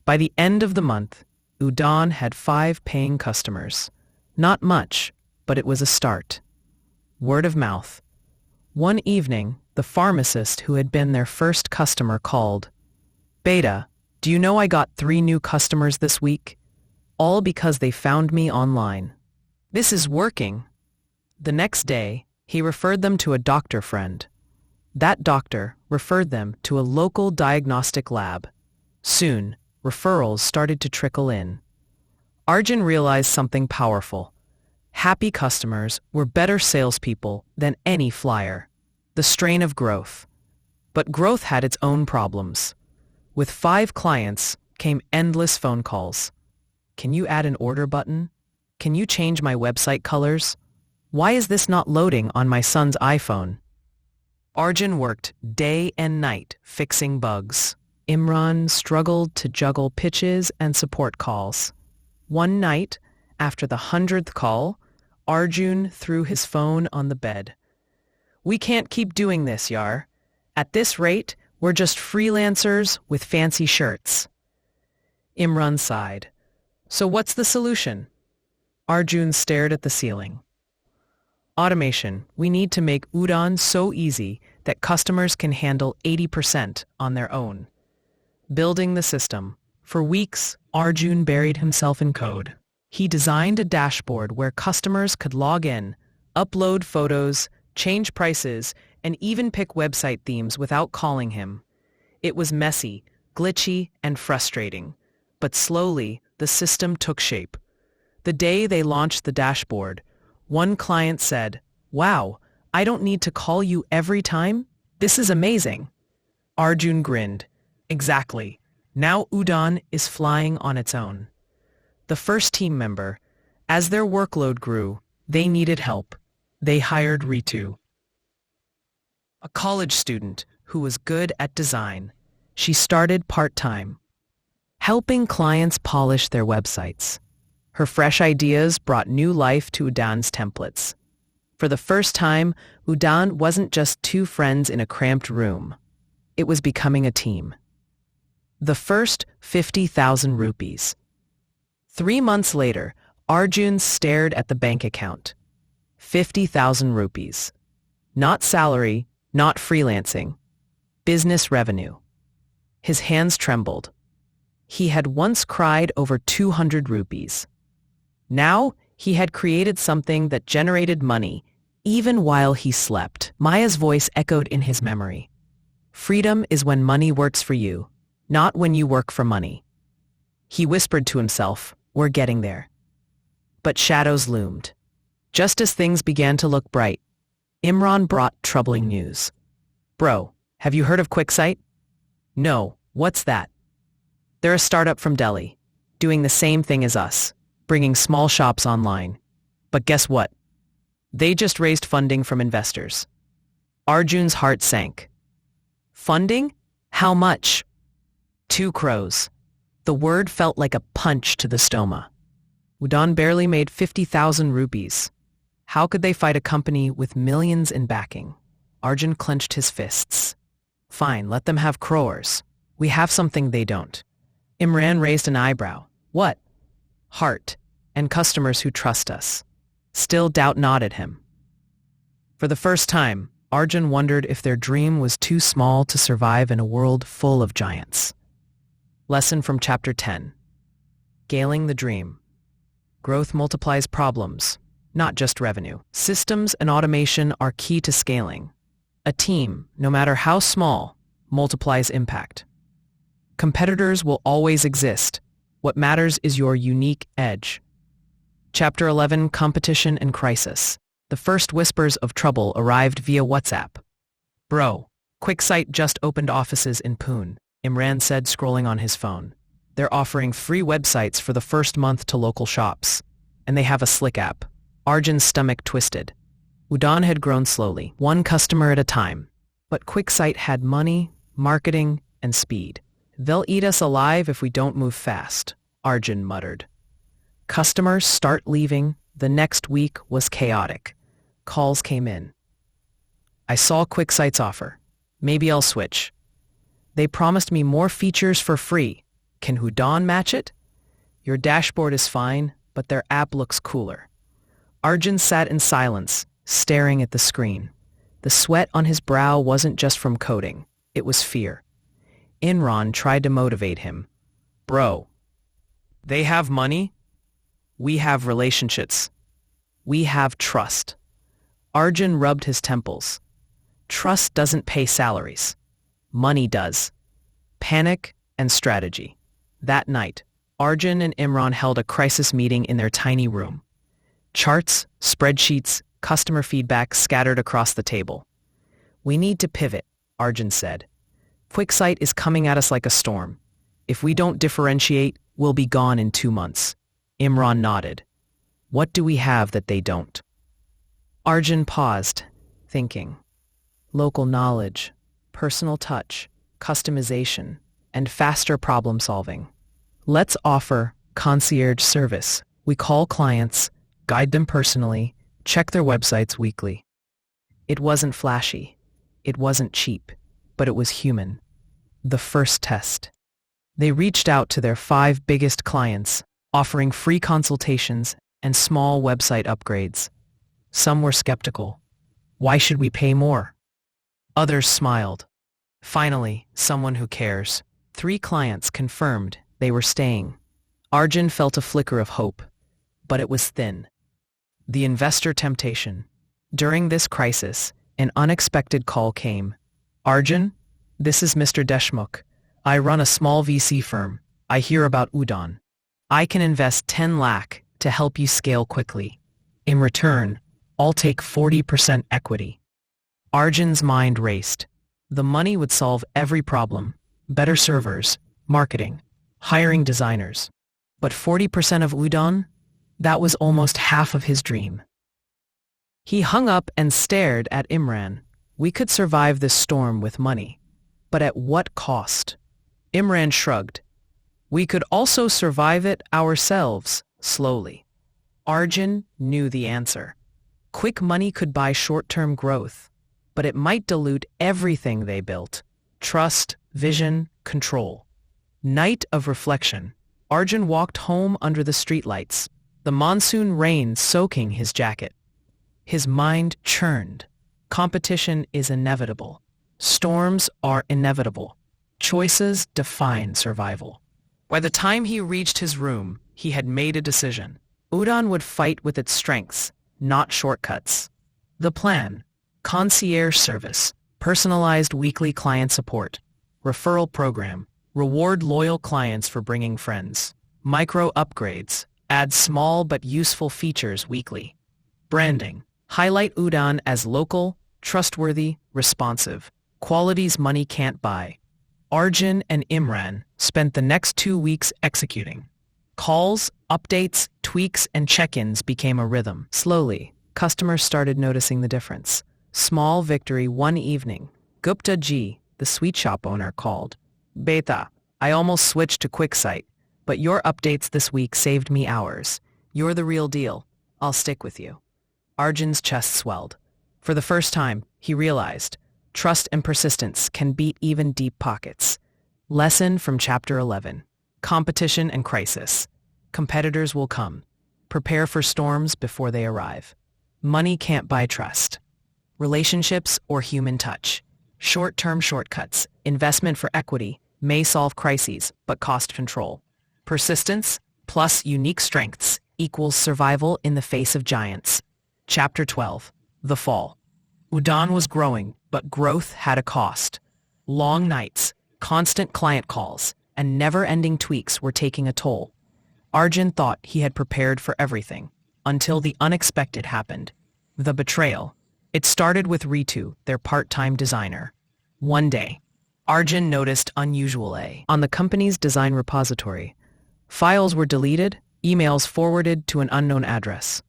By the end of the month, Udon had 5 paying customers. Not much, but it was a start. Word of mouth. One evening, the pharmacist who had been their first customer called. Beta, do you know I got 3 new customers this week? All because they found me online. This is working. The next day, he referred them to a doctor friend. That doctor referred them to a local diagnostic lab. Soon, referrals started to trickle in. Arjun realized something powerful. Happy customers were better salespeople than any flyer. The strain of growth. But growth had its own problems. With 5 clients came endless phone calls. Can you add an order button? Can you change my website colors? Why is this not loading on my son's iPhone? Arjun worked day and night fixing bugs. Imran struggled to juggle pitches and support calls. One night, after the 100th call, Arjun threw his phone on the bed. We can't keep doing this, Yar. At this rate, we're just freelancers with fancy shirts. Imran sighed. So what's the solution? Arjun stared at the ceiling. Automation. We need to make udon so easy that customers can handle 80% on their own. Building the system. For weeks, Arjun buried himself in code. He designed a dashboard where customers could log in, upload photos, change prices, and even pick website themes without calling him. It was messy, glitchy, and frustrating. But slowly, the system took shape. The day they launched the dashboard, one client said, "Wow, I don't need to call you every time? This is amazing." Arjun grinned. Exactly. Now udon is flying on its own. The first team member, as their workload grew, they needed help. They hired Ritu, a college student who was good at design. She started part-time, helping clients polish their websites. Her fresh ideas brought new life to Udon's templates. For the first time, Udon wasn't just two friends in a cramped room. It was becoming a team. The first 50,000 rupees. 3 months later, Arjun stared at the bank account. 50,000 rupees. Not salary, not freelancing. Business revenue. His hands trembled. He had once cried over 200 rupees. Now, he had created something that generated money, even while he slept. Maya's voice echoed in his memory. Freedom is when money works for you, not when you work for money. He whispered to himself, we're getting there. But shadows loomed. Just as things began to look bright, Imran brought troubling news. Bro, have you heard of QuickSight? No, what's that? They're a startup from Delhi, doing the same thing as us, bringing small shops online. But guess what? They just raised funding from investors. Arjun's heart sank. Funding? How much? 2 crores. The word felt like a punch to the stoma. Udon barely made 50,000 rupees. How could they fight a company with millions in backing? Arjun clenched his fists. Fine, let them have crores. We have something they don't. Imran raised an eyebrow. What? Heart, and customers who trust us. Still doubt nodded him. For the first time, Arjun wondered if their dream was too small to survive in a world full of giants. Lesson from Chapter 10. Scaling the dream. Growth multiplies problems, not just revenue. Systems and automation are key to scaling. A team, no matter how small, multiplies impact. Competitors will always exist. What matters is your unique edge. Chapter 11, Competition and Crisis. The first whispers of trouble arrived via WhatsApp. Bro, QuickSight just opened offices in Pune, Imran said, scrolling on his phone. They're offering free websites for the first month to local shops. And they have a slick app. Arjun's stomach twisted. Udon had grown slowly, one customer at a time. But QuickSight had money, marketing, and speed. They'll eat us alive if we don't move fast, Arjun muttered. Customers start leaving. The next week was chaotic. Calls came in. I saw QuickSight's offer. Maybe I'll switch. They promised me more features for free. Can Udon match it? Your dashboard is fine, but their app looks cooler. Arjun sat in silence, staring at the screen. The sweat on his brow wasn't just from coding. It was fear. Imran tried to motivate him. Bro, they have money. We have relationships. We have trust. Arjun rubbed his temples. Trust doesn't pay salaries. Money does. Panic and strategy. That night, Arjun and Imran held a crisis meeting in their tiny room. Charts, spreadsheets, customer feedback scattered across the table. We need to pivot, Arjun said. QuickSight is coming at us like a storm. If we don't differentiate, we'll be gone in 2 months. Imran nodded. What do we have that they don't? Arjun paused, thinking. Local knowledge, personal touch, customization, and faster problem solving. Let's offer concierge service. We call clients, guide them personally, check their websites weekly. It wasn't flashy. It wasn't cheap, but it was human. The first test. They reached out to their 5 biggest clients, offering free consultations and small website upgrades. Some were skeptical. Why should we pay more? Others smiled. Finally, someone who cares. 3 clients confirmed they were staying. Arjun felt a flicker of hope, but it was thin. The investor temptation. During this crisis, an unexpected call came. Arjun, this is Mr. Deshmukh. I run a small VC firm. I hear about Udon. I can invest 10 lakh to help you scale quickly. In return, I'll take 40% equity. Arjun's mind raced. The money would solve every problem. Better servers, marketing, hiring designers. But 40% of Udon? That was almost half of his dream. He hung up and stared at Imran. We could survive this storm with money. But at what cost? Imran shrugged. We could also survive it ourselves, slowly. Arjun knew the answer. Quick money could buy short-term growth, but it might dilute everything they built: trust, vision, control. Night of reflection. Arjun walked home under the streetlights, the monsoon rain soaking his jacket. His mind churned. Competition is inevitable. Storms are inevitable. Choices define survival. By the time he reached his room, he had made a decision. Udon would fight with its strengths, not shortcuts. The plan: concierge service, personalized weekly client support, referral program, reward loyal clients for bringing friends, micro upgrades, add small but useful features weekly. Branding: highlight Udon as local, trustworthy, responsive, qualities money can't buy. Arjun and Imran spent the next 2 weeks executing. Calls, updates, tweaks, and check-ins became a rhythm. Slowly, customers started noticing the difference. Small victory one evening. Gupta Ji, the sweet shop owner, called. "Beta, I almost switched to QuickSight, but your updates this week saved me hours. You're the real deal. I'll stick with you." Arjun's chest swelled. For the first time, he realized trust and persistence can beat even deep pockets. Lesson from Chapter 11. Competition and crisis. Competitors will come. Prepare for storms before they arrive. Money can't buy trust. Relationships or human touch. Short-term shortcuts, investment for equity, may solve crises but cost control. Persistence plus unique strengths equals survival in the face of giants. Chapter 12. The Fall. Udon was growing, but growth had a cost. Long nights, constant client calls, and never-ending tweaks were taking a toll. Arjun thought he had prepared for everything, until the unexpected happened. The betrayal. It started with Ritu, their part-time designer. One day, Arjun noticed unusual on the company's design repository. Files were deleted, emails forwarded to an unknown address.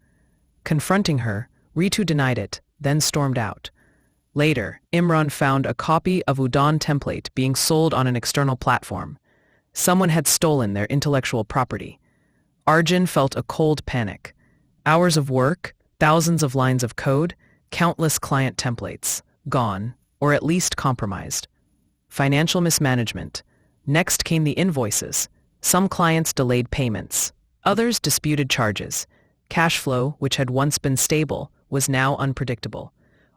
Confronting her, Ritu denied it, then stormed out. Later, Imran found a copy of Udon template being sold on an external platform. Someone had stolen their intellectual property. Arjun felt a cold panic. Hours of work, thousands of lines of code, countless client templates, gone, or at least compromised. Financial mismanagement. Next came the invoices. Some clients delayed payments. Others disputed charges. Cash flow, which had once been stable, was now unpredictable.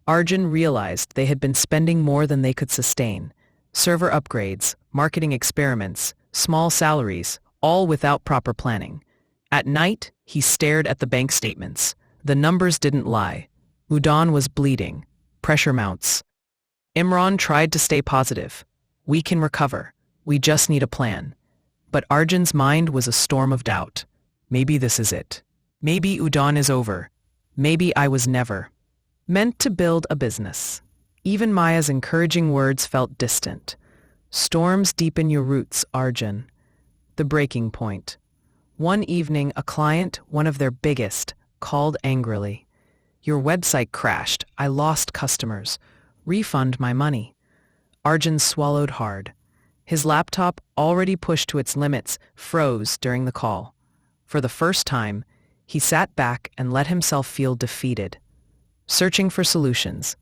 Arjun realized they had been spending more than they could sustain. Server upgrades, marketing experiments, small salaries, all without proper planning. At night, he stared at the bank statements. The numbers didn't lie. Udon was bleeding. Pressure mounts. Imran tried to stay positive. "We can recover. We just need a plan." But Arjun's mind was a storm of doubt. Maybe this is it. Maybe Udon is over. Maybe I was never meant to build a business. Even Maya's encouraging words felt distant. Storms deepen your roots, Arjun. The breaking point. One evening, a client, one of their biggest, called angrily. "Your website crashed. I lost customers. Refund my money." Arjun swallowed hard. His laptop, already pushed to its limits, froze during the call. For the first time, he sat back and let himself feel defeated. Searching for solutions.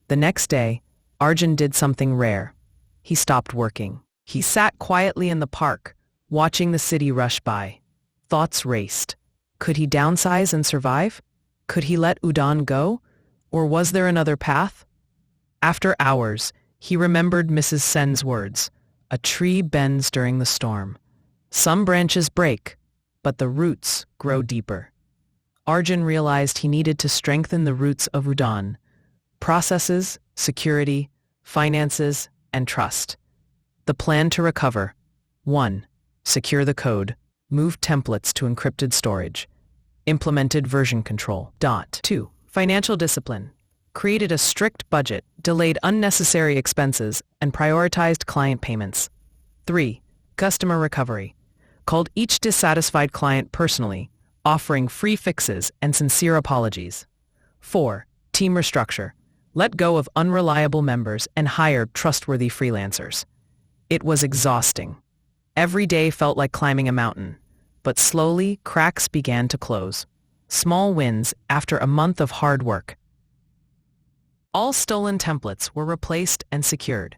The next day, Arjun did something rare. He stopped working. He sat quietly in the park, watching the city rush by. Thoughts raced. Could he downsize and survive? Could he let Udon go? Or was there another path? After hours, he remembered Mrs. Sen's words. A tree bends during the storm. Some branches break, but the roots grow deeper. Arjun realized he needed to strengthen the roots of Udon. Processes, security, finances, and trust. The plan to recover. 1. Secure the code. Move templates to encrypted storage. Implemented version control. 2. Financial discipline. Created a strict budget, delayed unnecessary expenses, and prioritized client payments. 3. Customer recovery. Called each dissatisfied client personally, offering free fixes and sincere apologies. 4. Team restructure. Let go of unreliable members and hired trustworthy freelancers. It was exhausting. Every day felt like climbing a mountain, but slowly cracks began to close. Small wins after a month of hard work. All stolen templates were replaced and secured.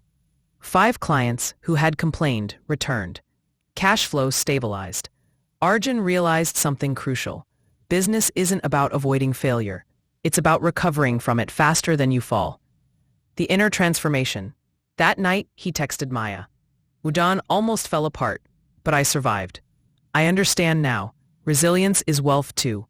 5 clients who had complained returned. Cash flow stabilized. Arjun realized something crucial. Business isn't about avoiding failure. It's about recovering from it faster than you fall. The inner transformation. That night, he texted Maya. Udon almost fell apart, but I survived. I understand now. Resilience is wealth too.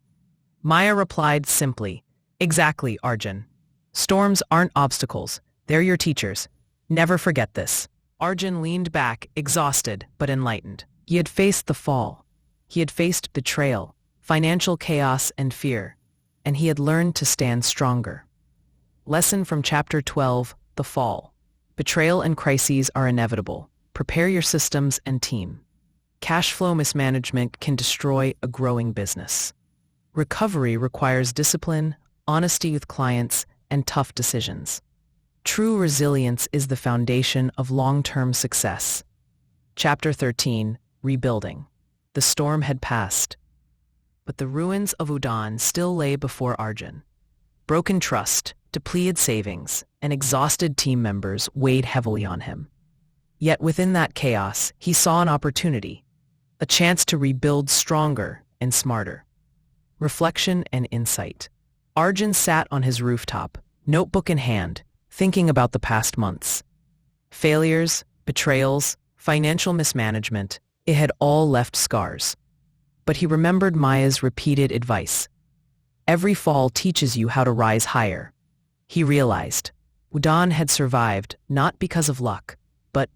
Maya replied simply, exactly, Arjun. Storms aren't obstacles. They're your teachers. Never forget this. Arjun leaned back, exhausted but enlightened. He had faced the fall. He had faced betrayal, financial chaos and fear, and he had learned to stand stronger. Lesson from Chapter 12, The Fall. Betrayal and crises are inevitable. Prepare your systems and team. Cash flow mismanagement can destroy a growing business. Recovery requires discipline, honesty with clients, and tough decisions. True resilience is the foundation of long-term success. Chapter 13, Rebuilding. The storm had passed, but the ruins of Udon still lay before Arjun. Broken trust, depleted savings, and exhausted team members weighed heavily on him. Yet within that chaos, he saw an opportunity, a chance to rebuild stronger and smarter. Reflection and insight. Arjun sat on his rooftop, notebook in hand, thinking about the past months. Failures, betrayals, financial mismanagement, it had all left scars. But he remembered Maya's repeated advice. Every fall teaches you how to rise higher. He realized Udon had survived not because of luck, but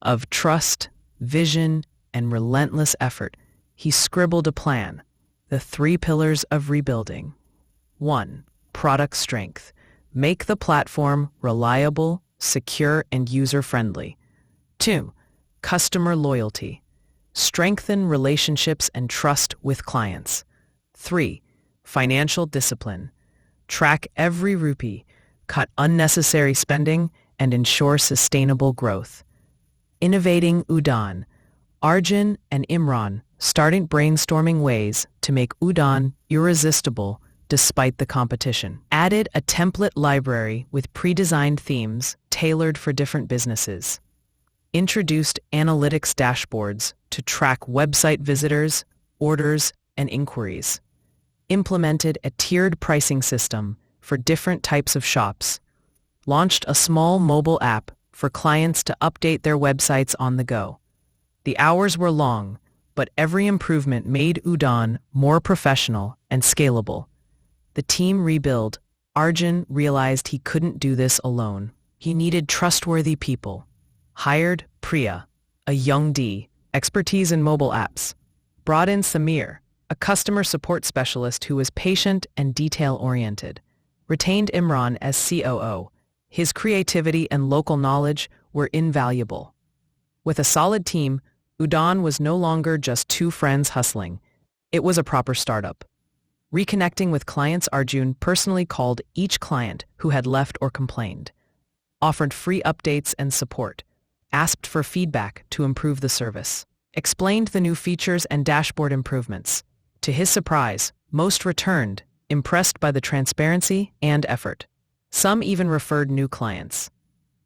of trust, vision, and relentless effort. He scribbled a plan, the 3 pillars of rebuilding. 1. Product strength. Make the platform reliable, secure, and user-friendly. 2. Customer loyalty. Strengthen relationships and trust with clients. 3. Financial discipline. Track every rupee, cut unnecessary spending, and ensure sustainable growth. Innovating Udon. Arjun and Imran started brainstorming ways to make Udon irresistible despite the competition. Added a template library with pre-designed themes tailored for different businesses. Introduced analytics dashboards to track website visitors, orders, and inquiries. Implemented a tiered pricing system for different types of shops. Launched a small mobile app for clients to update their websites on the go. The hours were long, but every improvement made Udon more professional and scalable. The team rebuild. Arjun realized he couldn't do this alone. He needed trustworthy people. Hired Priya, a young expertise in mobile apps. Brought in Samir, a customer support specialist who was patient and detail-oriented. Retained Imran as COO. His creativity and local knowledge were invaluable. With a solid team, Udon was no longer just 2 friends hustling. It was a proper startup. Reconnecting with clients, Arjun personally called each client who had left or complained. Offered free updates and support. Asked for feedback to improve the service. Explained the new features and dashboard improvements. To his surprise, most returned, impressed by the transparency and effort. Some even referred new clients.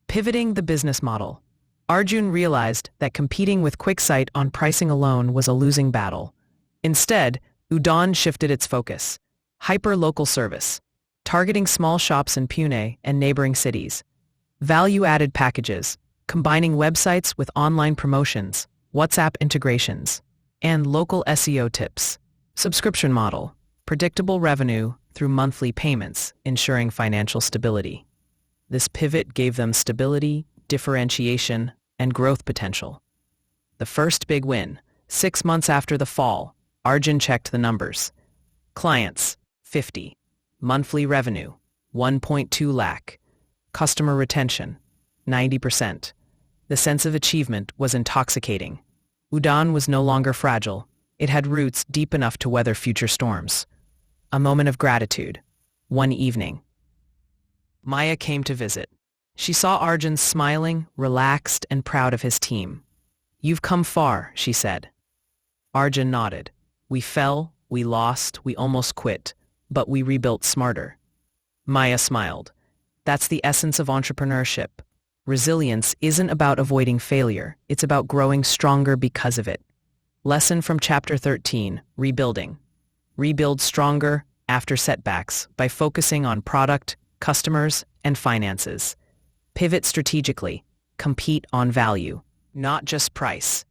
Pivoting the business model. Arjun realized that competing with QuickSight on pricing alone was a losing battle. Instead, Udon shifted its focus. Hyper-local service. Targeting small shops in Pune and neighboring cities. Value-added packages, combining websites with online promotions, WhatsApp integrations, and local SEO tips. Subscription model. Predictable revenue through monthly payments, ensuring financial stability. This pivot gave them stability, differentiation, and growth potential. The first big win. 6 months after the fall, Arjun checked the numbers. Clients, 50. Monthly revenue, 1.2 lakh. Customer retention, 90%. The sense of achievement was intoxicating. Udon was no longer fragile. It had roots deep enough to weather future storms. A moment of gratitude. One evening, Maya came to visit. She saw Arjun smiling, relaxed, and proud of his team. "You've come far," she said. Arjun nodded. "We fell, We lost, we almost quit, but we rebuilt smarter. Maya smiled. That's the essence of entrepreneurship. Resilience isn't about avoiding failure, it's about growing stronger because of it. Lesson from Chapter 13, Rebuilding. Rebuild stronger after setbacks by focusing on product, customers, and finances. Pivot strategically. Compete on value, not just price.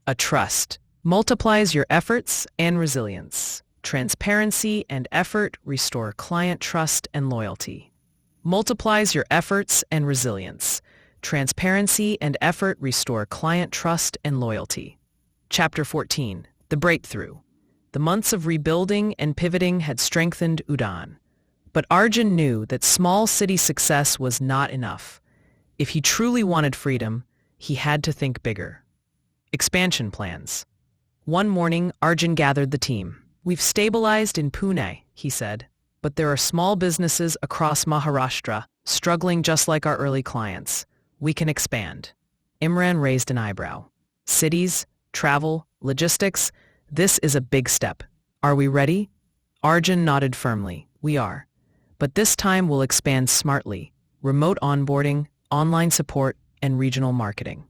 A trust multiplies your efforts and resilience. Transparency and effort restore client trust and loyalty. Multiplies your efforts and resilience. Transparency and effort restore client trust and loyalty. Chapter 14, The Breakthrough. The months of rebuilding and pivoting had strengthened Udon. But Arjun knew that small city success was not enough. If he truly wanted freedom, he had to think bigger. Expansion plans. One morning, Arjun gathered the team. We've stabilized in Pune, he said, but there are small businesses across Maharashtra struggling just like our early clients. We can expand. Imran raised an eyebrow. Cities, travel, logistics, this is a big step. Are we ready? Arjun nodded firmly. We are. But this time we'll expand smartly. Remote onboarding, online support, and regional marketing.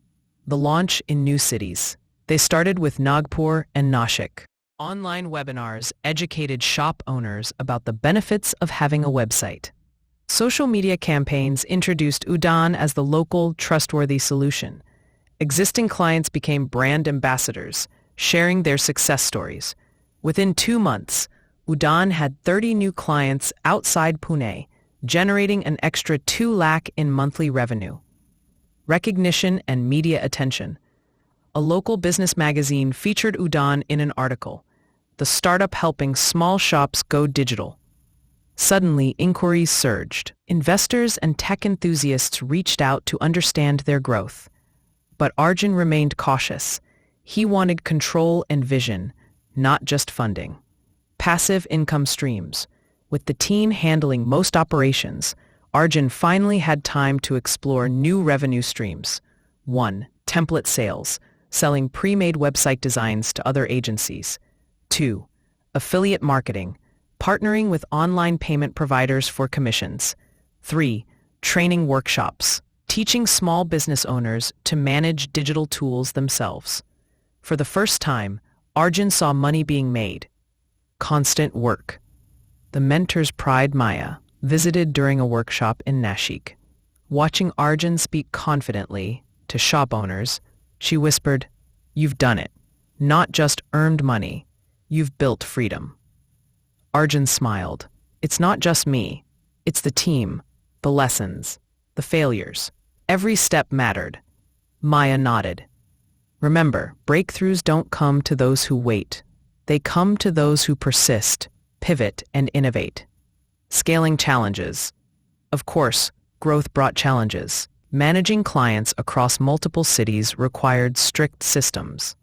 The launch in new cities. They started with Nagpur and Nashik. Online webinars educated shop owners about the benefits of having a website. Social media campaigns introduced Udon as the local, trustworthy solution. Existing clients became brand ambassadors, sharing their success stories. Within 2 months, Udon had 30 new clients outside Pune, generating an extra 2 lakh in monthly revenue. Recognition and media attention. A local business magazine featured Udon in an article, "The startup helping small shops go digital." Suddenly, inquiries surged. Investors and tech enthusiasts reached out to understand their growth. But Arjun remained cautious. He wanted control and vision, not just funding. Passive income streams. With the team handling most operations, Arjun finally had time to explore new revenue streams. 1. Template sales, selling pre-made website designs to other agencies. 2. Affiliate marketing, partnering with online payment providers for commissions. 3. Training workshops, teaching small business owners to manage digital tools themselves. For the first time, Arjun saw money being made. Constant work. The mentor's pride, Maya, visited during a workshop in Nashik. Watching Arjun speak confidently to shop owners, she whispered, "You've done it. Not just earned money. You've built freedom." Arjun smiled. It's not just me. It's the team, the lessons, the failures. Every step mattered. Maya nodded. Remember, breakthroughs don't come to those who wait. They come to those who persist, pivot, and innovate. Scaling challenges. Of course, growth brought challenges. Managing clients across multiple cities required strict systems.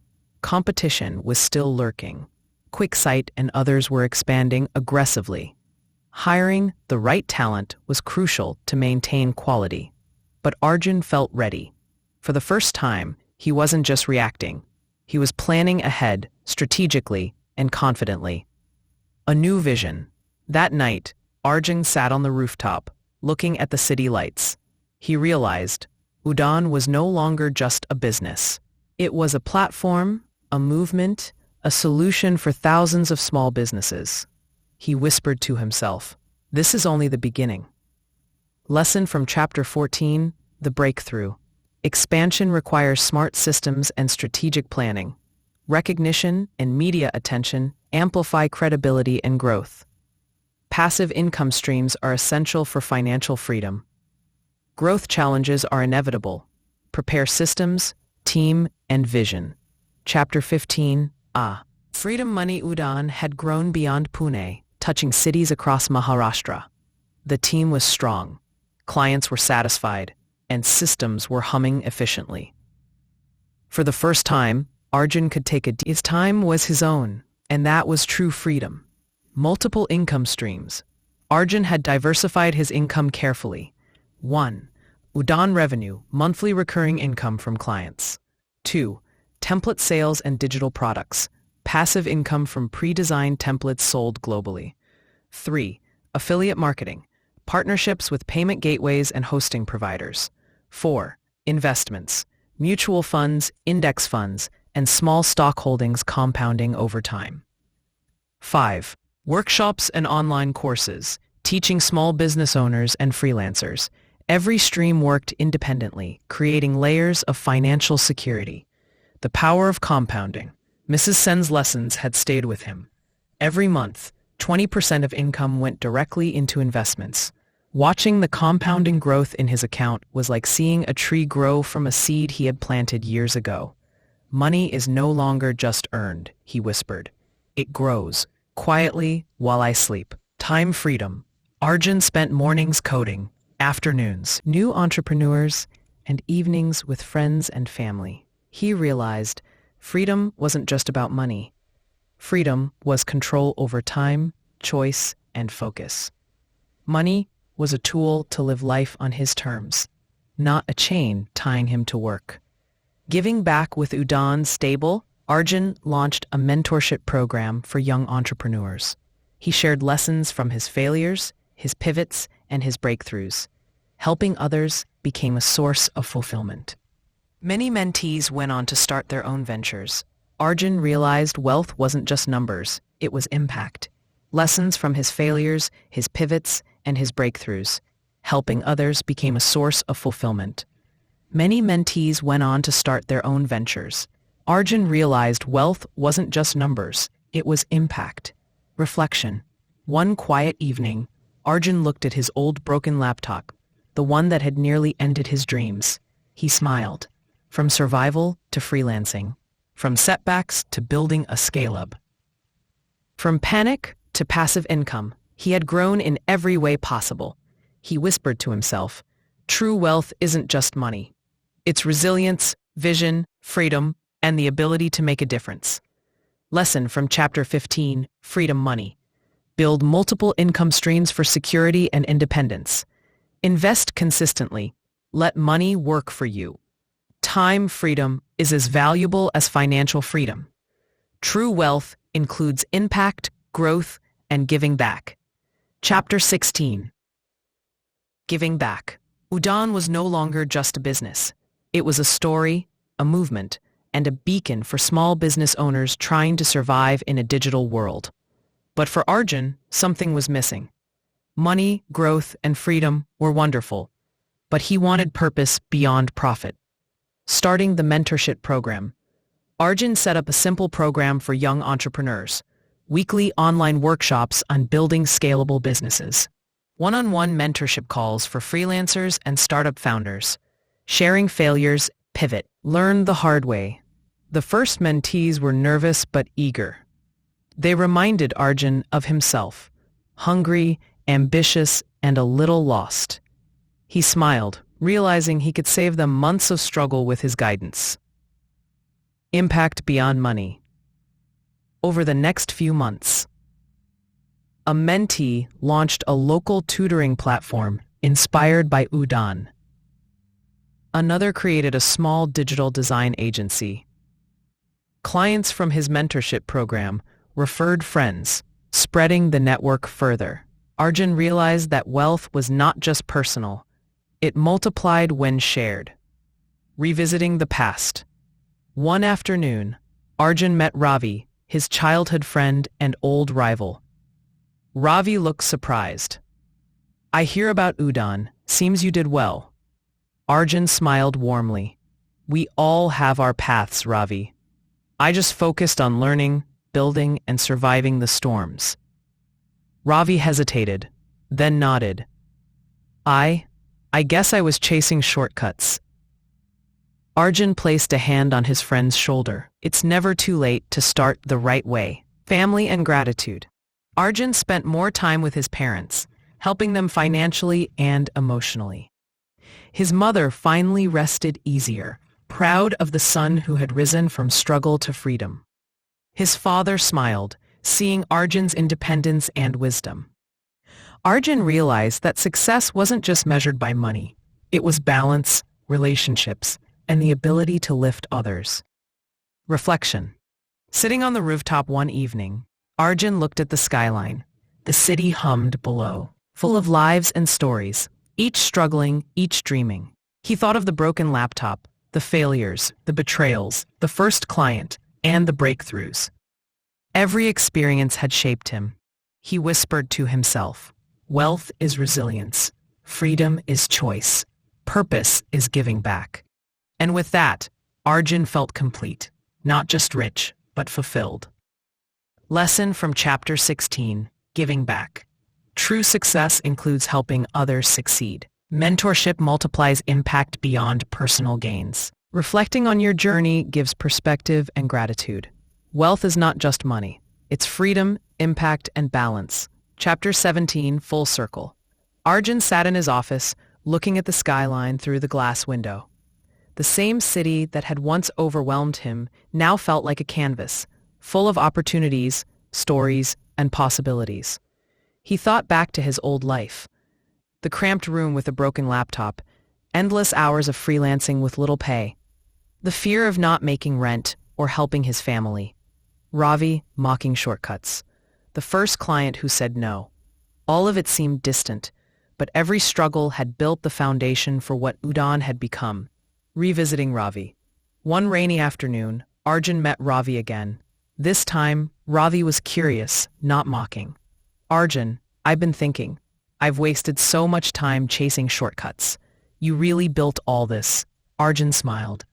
Competition was still lurking. QuickSight and others were expanding aggressively. Hiring the right talent was crucial to maintain quality. But Arjun felt ready. For the first time, he wasn't just reacting. He was planning ahead, strategically and confidently. A new vision. That night, Arjun sat on the rooftop, looking at the city lights. He realized Udon was no longer just a business. It was a platform, a movement, a solution for thousands of small businesses. He whispered to himself, "This is only the beginning." Lesson from Chapter 14, The Breakthrough. Expansion requires smart systems and strategic planning. Recognition and media attention amplify credibility and growth. Passive income streams are essential for financial freedom. Growth challenges are inevitable. Prepare systems, team, and vision. Chapter 15, Freedom Money. Udon had grown beyond Pune, touching cities across Maharashtra. The team was strong, clients were satisfied, and systems were humming efficiently. For the first time, Arjun could take his time was his own, and that was true freedom. Multiple income streams. Arjun had diversified his income carefully. 1. Udon revenue, monthly recurring income from clients. 2. Template sales and digital products, Passive income from pre-designed templates sold globally. 3. Affiliate marketing. Partnerships with payment gateways and hosting providers. 4. Investments. Mutual funds, index funds, and small stock holdings compounding over time. 5. Workshops and online courses, teaching small business owners and freelancers. Every stream worked independently, creating layers of financial security. The power of compounding. Mrs. Sen's lessons had stayed with him. Every month, 20% of income went directly into investments. Watching the compounding growth in his account was like seeing a tree grow from a seed he had planted years ago. Money is no longer just earned, he whispered. It grows, quietly, while I sleep. Time freedom. Arjun spent mornings coding, afternoons, new entrepreneurs, and evenings with friends and family. He realized freedom wasn't just about money. Freedom was control over time, choice, and focus. Money was a tool to live life on his terms, not a chain tying him to work. Giving back with Udaan Stable, Arjun launched a mentorship program for young entrepreneurs. He shared lessons from his failures, his pivots, and his breakthroughs. Helping others became a source of fulfillment. Many mentees went on to start their own ventures. Arjun realized wealth wasn't just numbers, it was impact. Lessons from his failures, his pivots, and his breakthroughs. Helping others became a source of fulfillment. Many mentees went on to start their own ventures. Arjun realized wealth wasn't just numbers, it was impact. Reflection. One quiet evening, Arjun looked at his old broken laptop, the one that had nearly ended his dreams. He smiled. From survival to freelancing. From setbacks to building a scale-up. From panic to passive income, he had grown in every way possible. He whispered to himself, true wealth isn't just money. It's resilience, vision, freedom, and the ability to make a difference. Lesson from Chapter 15, Freedom Money. Build multiple income streams for security and independence. Invest consistently. Let money work for you. Time freedom is as valuable as financial freedom. True wealth includes impact, growth, and giving back. Chapter 16. Giving back. Udaan was no longer just a business. It was a story, a movement, and a beacon for small business owners trying to survive in a digital world. But for Arjun, something was missing. Money, growth, and freedom were wonderful, but he wanted purpose beyond profit. Starting the mentorship program, Arjun set up a simple program for young entrepreneurs, weekly online workshops on building scalable businesses, one-on-one mentorship calls for freelancers and startup founders, sharing failures, pivot, learn the hard way. The first mentees were nervous but eager. They reminded Arjun of himself, hungry, ambitious, and a little lost. He smiled, realizing he could save them months of struggle with his guidance. Impact beyond money. Over the next few months, a mentee launched a local tutoring platform inspired by Udaan. Another created a small digital design agency. Clients from his mentorship program referred friends, spreading the network further. Arjun realized that wealth was not just personal. It multiplied when shared. Revisiting the past. One afternoon, Arjun met Ravi, his childhood friend and old rival. Ravi looked surprised. I hear about Udaan. Seems you did well. Arjun smiled warmly. We all have our paths, Ravi. I just focused on learning, building, and surviving the storms. Ravi hesitated, then nodded. I guess I was chasing shortcuts. Arjun placed a hand on his friend's shoulder. It's never too late to start the right way. Family and gratitude. Arjun spent more time with his parents, helping them financially and emotionally. His mother finally rested easier, proud of the son who had risen from struggle to freedom. His father smiled, seeing Arjun's independence and wisdom. Arjun realized that success wasn't just measured by money. It was balance, relationships, and the ability to lift others. Reflection. Sitting on the rooftop one evening, Arjun looked at the skyline. The city hummed below, full of lives and stories, each struggling, each dreaming. He thought of the broken laptop, the failures, the betrayals, the first client, and the breakthroughs. Every experience had shaped him. He whispered to himself, "Wealth is resilience. Freedom is choice. Purpose is giving back." And with that, Arjun felt complete, not just rich, but fulfilled. Lesson from Chapter 16, Giving Back. True success includes helping others succeed. Mentorship multiplies impact beyond personal gains. Reflecting on your journey gives perspective and gratitude. Wealth is not just money. It's freedom, impact, and balance. Chapter 17, Full Circle. Arjun sat in his office, looking at the skyline through the glass window. The same city that had once overwhelmed him now felt like a canvas, full of opportunities, stories, and possibilities. He thought back to his old life. The cramped room with a broken laptop, endless hours of freelancing with little pay, the fear of not making rent or helping his family, Ravi mocking shortcuts, the first client who said no. All of it seemed distant, but every struggle had built the foundation for what Udon had become. Revisiting Ravi. One rainy afternoon, Arjun met Ravi again. This time, Ravi was curious, not mocking. "Arjun, I've been thinking. I've wasted so much time chasing shortcuts. You really built all this." Arjun smiled.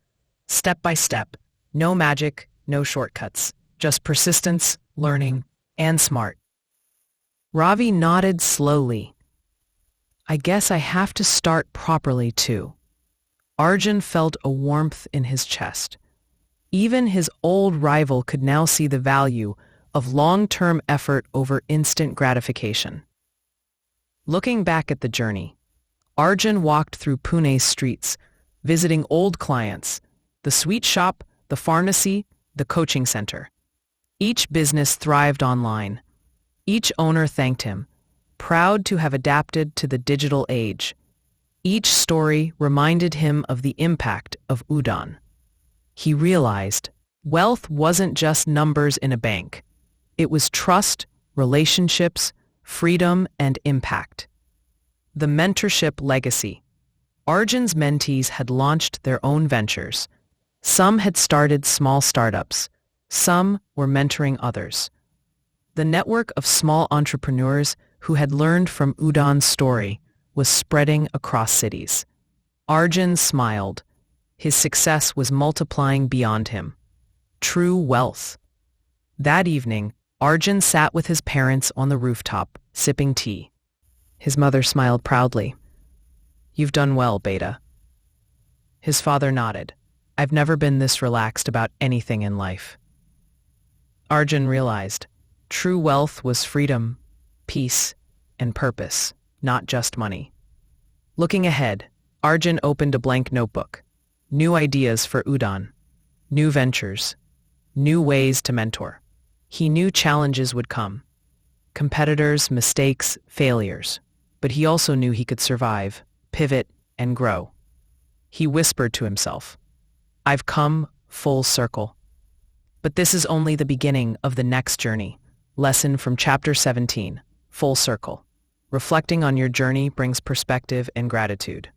"Step by step. No magic, no shortcuts. Just persistence, learning, and smart." Ravi nodded slowly. "I guess I have to start properly too." Arjun felt a warmth in his chest. Even his old rival could now see the value of long-term effort over instant gratification. Looking back at the journey, Arjun walked through Pune's streets, visiting old clients, the sweet shop, the pharmacy, the coaching center. Each business thrived online. Each owner thanked him, proud to have adapted to the digital age. Each story reminded him of the impact of Udon. He realized wealth wasn't just numbers in a bank. It was trust, relationships, freedom, and impact. The mentorship legacy. Arjun's mentees had launched their own ventures. Some had started small startups. Some were mentoring others. The network of small entrepreneurs who had learned from Udon's story was spreading across cities. Arjun smiled. His success was multiplying beyond him. True wealth. That evening, Arjun sat with his parents on the rooftop, sipping tea. His mother smiled proudly. "You've done well, Beta." His father nodded. "I've never been this relaxed about anything in life." Arjun realized true wealth was freedom, peace, and purpose, not just money. Looking ahead, Arjun opened a blank notebook. New ideas for Udon, new ventures, new ways to mentor. He knew challenges would come. Competitors, mistakes, failures. But he also knew he could survive, pivot, and grow. He whispered to himself, "I've come full circle." But this is only the beginning of the next journey. Lesson from Chapter 17, Full Circle. Reflecting on your journey brings perspective and gratitude.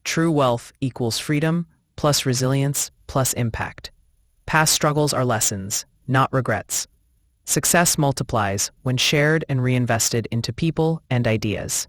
True wealth equals freedom, plus resilience, plus impact. Past struggles are lessons, not regrets. Success multiplies when shared and reinvested into people and ideas.